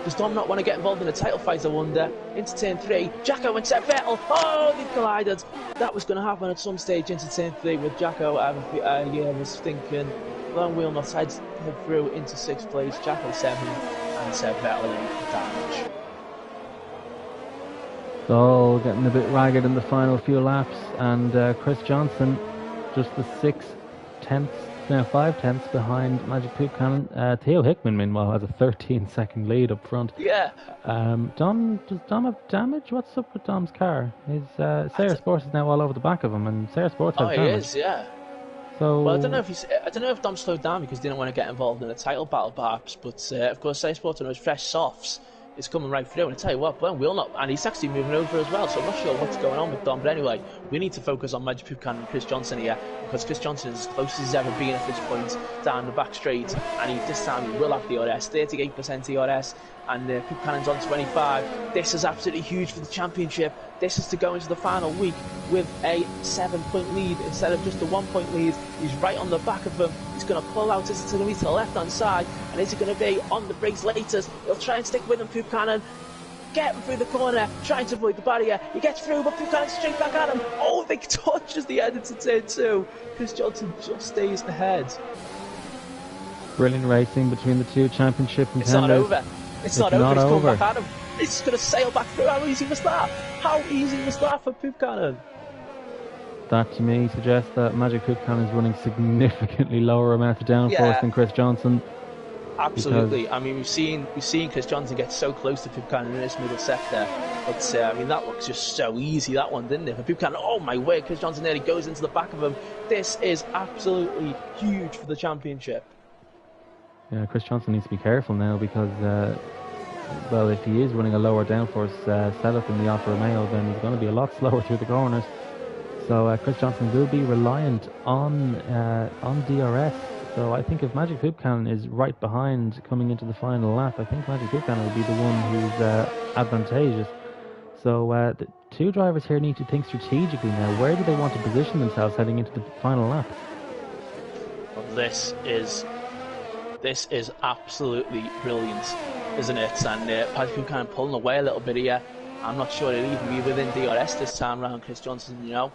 Does Dom not want to get involved in a title fight, I wonder? Into turn 3, Jacko and Seb Vettel, oh, they've collided. That was going to happen at some stage into turn 3 with Jacko. Was thinking, long wheel not head through into 6th place, Jacko 7th, and Seb Vettel in damage. So getting a bit ragged in the final few laps, and Chris Johnson just the 5 tenths behind Magic Buchanan. Theo Hickman, meanwhile, has a 13-second lead up front. Yeah. Does Dom have damage? What's up with Dom's car? His Sayre Sports is now all over the back of him, and Sayre Sports has damage. Oh, he is, yeah. So, well, I don't know if Dom slowed down because he didn't want to get involved in a title battle, perhaps. But of course, Sayre Sports and those fresh softs is coming right through. And I tell you what, well, we'll not, and he's actually moving over as well. So I'm not sure what's going on with Dom. But anyway, we need to focus on Magic Buchanan and Chris Johnson here, because Chris Johnson is as close as he's ever been at this point down the back straight, and this time he will have the RS, 38% ERS, and Buchanan's on 25. This is absolutely huge for the championship. This is to go into the final week with a 7-point lead instead of just a 1-point lead. He's right on the back of him. He's going to pull out. Is it going to be to the left-hand side? And is it going to be on the brakes later? He'll try and stick with him, Buchanan. Get him through the corner, trying to avoid the barrier. He gets through, but Buchanan straight back at him. Oh, they touch as the end into turn 2. Chris Johnson just stays ahead. Brilliant racing between the two championship contenders. It's not over. It's not over. He's over. coming back at him. He's going to sail back through. How easy was that? How easy was that for Buchanan? That to me suggests that Magic Buchanan is running significantly lower amount of downforce than Chris Johnson. Absolutely. I mean, we've seen Chris Johnson get so close to Buchanan in this middle sector, but I mean, that looks just so easy, that one, didn't it? For Buchanan, oh my word, Chris Johnson nearly goes into the back of him. This is absolutely huge for the championship. Yeah, Chris Johnson needs to be careful now because, well, if he is running a lower downforce setup in the Alfa Romeo, then he's going to be a lot slower through the corners. So Chris Johnson will be reliant on DRS. So I think if Magic Buchanan is right behind coming into the final lap, I think Magic Buchanan will be the one who's advantageous. So the two drivers here need to think strategically now. Where do they want to position themselves heading into the final lap? Well, this is absolutely brilliant, isn't it? And Magic Buchanan pulling away a little bit here. I'm not sure he'll even be within DRS this time round, Chris Johnson, you know.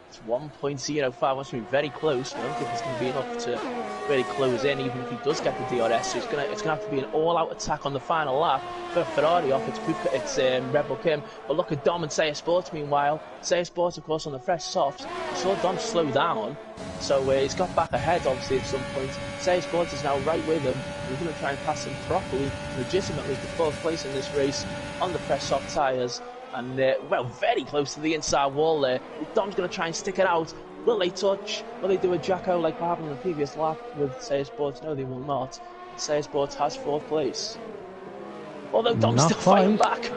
It's 1.05, wants to be very close. I don't think it's going to be enough to really close in, even if he does get the DRS. So it's going to have to be an all-out attack on the final lap for Ferrari off. It's Red Bull Kim. But look at Dom and Sayre Sports, meanwhile. Sayre Sports, of course, on the fresh softs. We saw Dom slow down, so he's got back ahead, obviously, at some point. Sayre Sports is now right with him. He's going to try and pass him properly, legitimately, to fourth place in this race on the fresh soft tyres. And, well, very close to the inside wall there. Dom's going to try and stick it out. Will they touch? Will they do a Jacko like what happened in the previous lap with Sayre Sports? No, they will not. Sayre Sports has fourth place. Although Dom's still fighting back.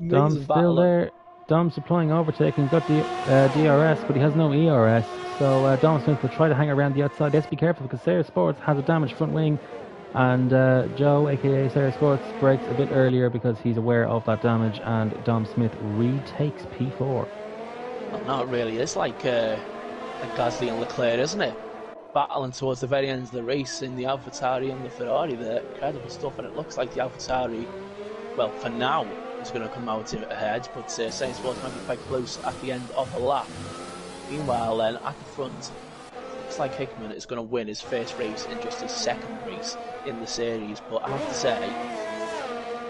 Dom's still there. Dom's supplying overtaking. He's got the DRS, but he has no ERS. So Dom Smith will try to hang around the outside. Let's be careful because Sayre Sports has a damaged front wing. And Joe, aka Sayre Sports, brakes a bit earlier because he's aware of that damage, and Dom Smith retakes P4. Not really. It's like Gasly and Leclerc, isn't it? Battling towards the very end of the race in the AlphaTauri and the Ferrari. They're incredible stuff, and it looks like the AlphaTauri, well, for now, is going to come out ahead, but Sainz Sports might be quite close at the end of the lap. Meanwhile, then, at the front, looks like Hickman is going to win his first race in just his second race in the series, but I have to say,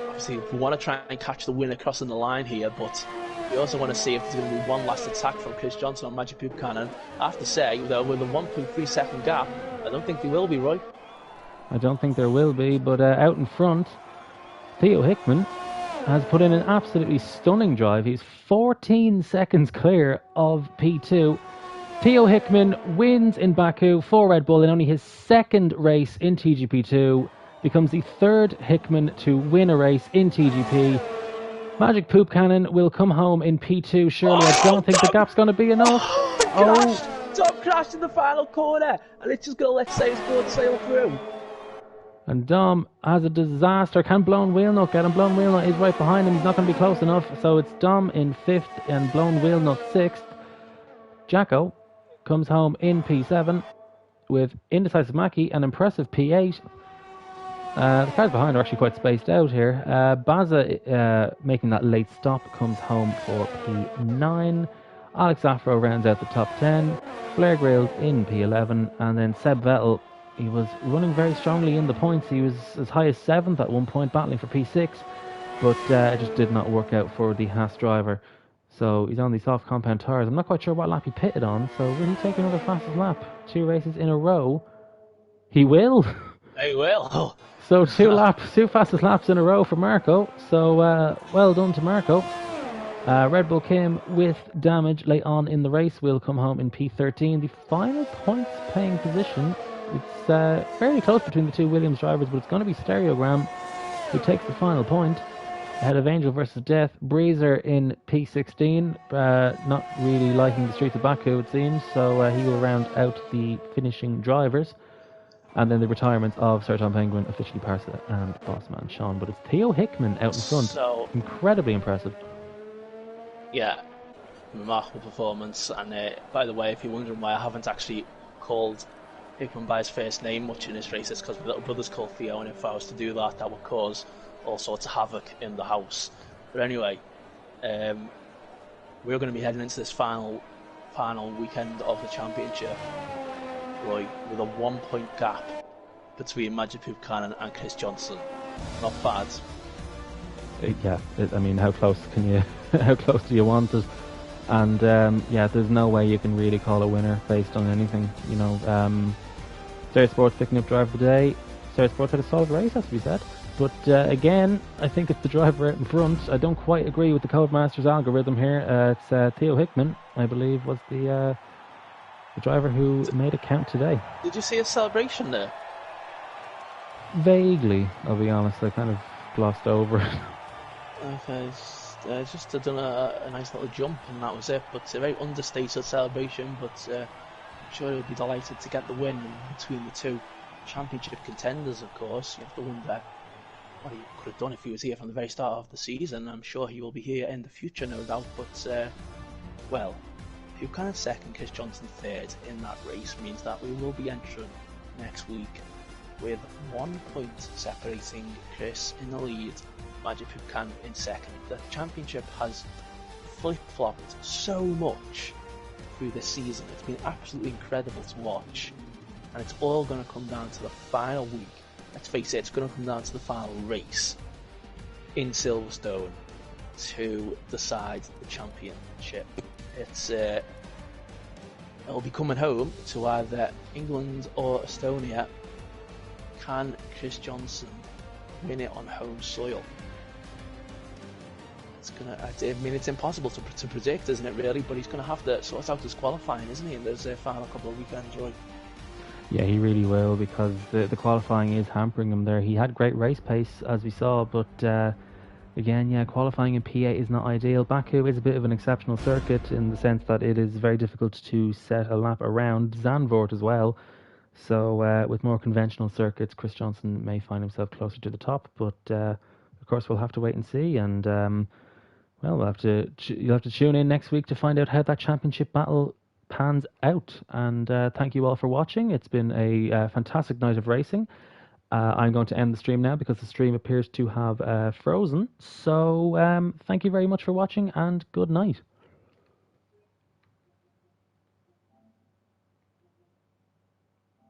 obviously, we want to try and catch the winner crossing the line here, but we also want to see if there's going to be one last attack from Chris Johnson on Magic Poop Cannon. I have to say, though, with a 1.3 second gap, I don't think there will be, Roy. I don't think there will be, but out in front, Theo Hickman has put in an absolutely stunning drive. He's 14 seconds clear of P2. Theo Hickman wins in Baku for Red Bull in only his second race in TGP2, becomes the third Hickman to win a race in TGP. Magic Poop Cannon will come home in P2, surely. I don't think the gap's going to be enough. Tom crashed in the final corner, and it's just going to let Sainz sail through. And Dom has a disaster. Can Blown Wheelnut get him? Blown Wheelnut is right behind him. He's not going to be close enough. So it's Dom in 5th and Blown Wheelnut 6th. Jacko comes home in P7 with Indecisive Mackie, an impressive P8. The cars behind are actually quite spaced out here. Baza, making that late stop, comes home for P9. Alex Afro rounds out the top 10. Blair Grills in P11. And then Seb Vettel, he was running very strongly in the points. He was as high as 7th at one point, battling for P6. But it just did not work out for the Haas driver. So he's on these soft compound tyres. I'm not quite sure what lap he pitted on. So will he take another fastest lap? 2 races in a row? He will. He will. So 2 fastest laps in a row for Marco. So well done to Marco. Red Bull came with damage late on in the race. Will come home in P13. The final points paying position. It's fairly close between the 2 Williams drivers, but it's going to be Stereogram who takes the final point. Ahead of Angel versus Death. Breezer in P16. Not really liking the streets of Baku, it seems. So he will round out the finishing drivers. And then the retirements of Sir Tom Penguin, Officially Parsa, and Bossman Sean. But it's Theo Hickman out in front. So incredibly impressive. Yeah, remarkable performance. And by the way, if you're wondering why I haven't actually called Hickman by his first name much in this race, it's because my little brother's called Theo, and if I was to do that, that would cause all sorts of havoc in the house. But anyway, we're going to be heading into this final weekend of the championship, Roy, with a 1 point gap between Magic Poop Cannon and Chris Johnson. Not bad. I mean, how close do you want it? And there's no way you can really call a winner based on anything. You know, Stereo Sports picking up driver of the day. Stereo Sports had a solid race, has to be said. But again, I think it's the driver out in front. I don't quite agree with the Codemasters algorithm here. It's Theo Hickman, I believe, was the driver who made it count today. Did you see a celebration there? Vaguely, I'll be honest. I kind of glossed over it. Okay, just done a nice little jump and that was it. But it's a very understated celebration. But I'm sure he'll be delighted to get the win between the 2 championship contenders. Of course, you have to wonder what he could have done if he was here from the very start of the season. I'm sure he will be here in the future, no doubt. But well. Buchanan second, Chris Johnson third in that race means that we will be entering next week with 1 point separating Chris in the lead, Magic Buchanan in second. The championship has flip-flopped so much through this season. It's been absolutely incredible to watch, and it's all going to come down to the final week. Let's face it, it's going to come down to the final race in Silverstone to decide the championship. It'll be coming home to either England or Estonia. Can Chris Johnson win it on home soil? It's impossible to predict, isn't it, really? But he's going to have to sort out his qualifying, isn't he, in those final couple of weekends, Roy? Yeah, he really will, because the qualifying is hampering him there. He had great race pace, as we saw, but again, qualifying in P8 is not ideal. Baku is a bit of an exceptional circuit in the sense that it is very difficult to set a lap around. Zandvoort as well. So with more conventional circuits, Chris Johnson may find himself closer to the top. But of course, we'll have to wait and see. And you'll have to tune in next week to find out how that championship battle pans out. And thank you all for watching. It's been a fantastic night of racing. I'm going to end the stream now because the stream appears to have frozen. So thank you very much for watching and good night.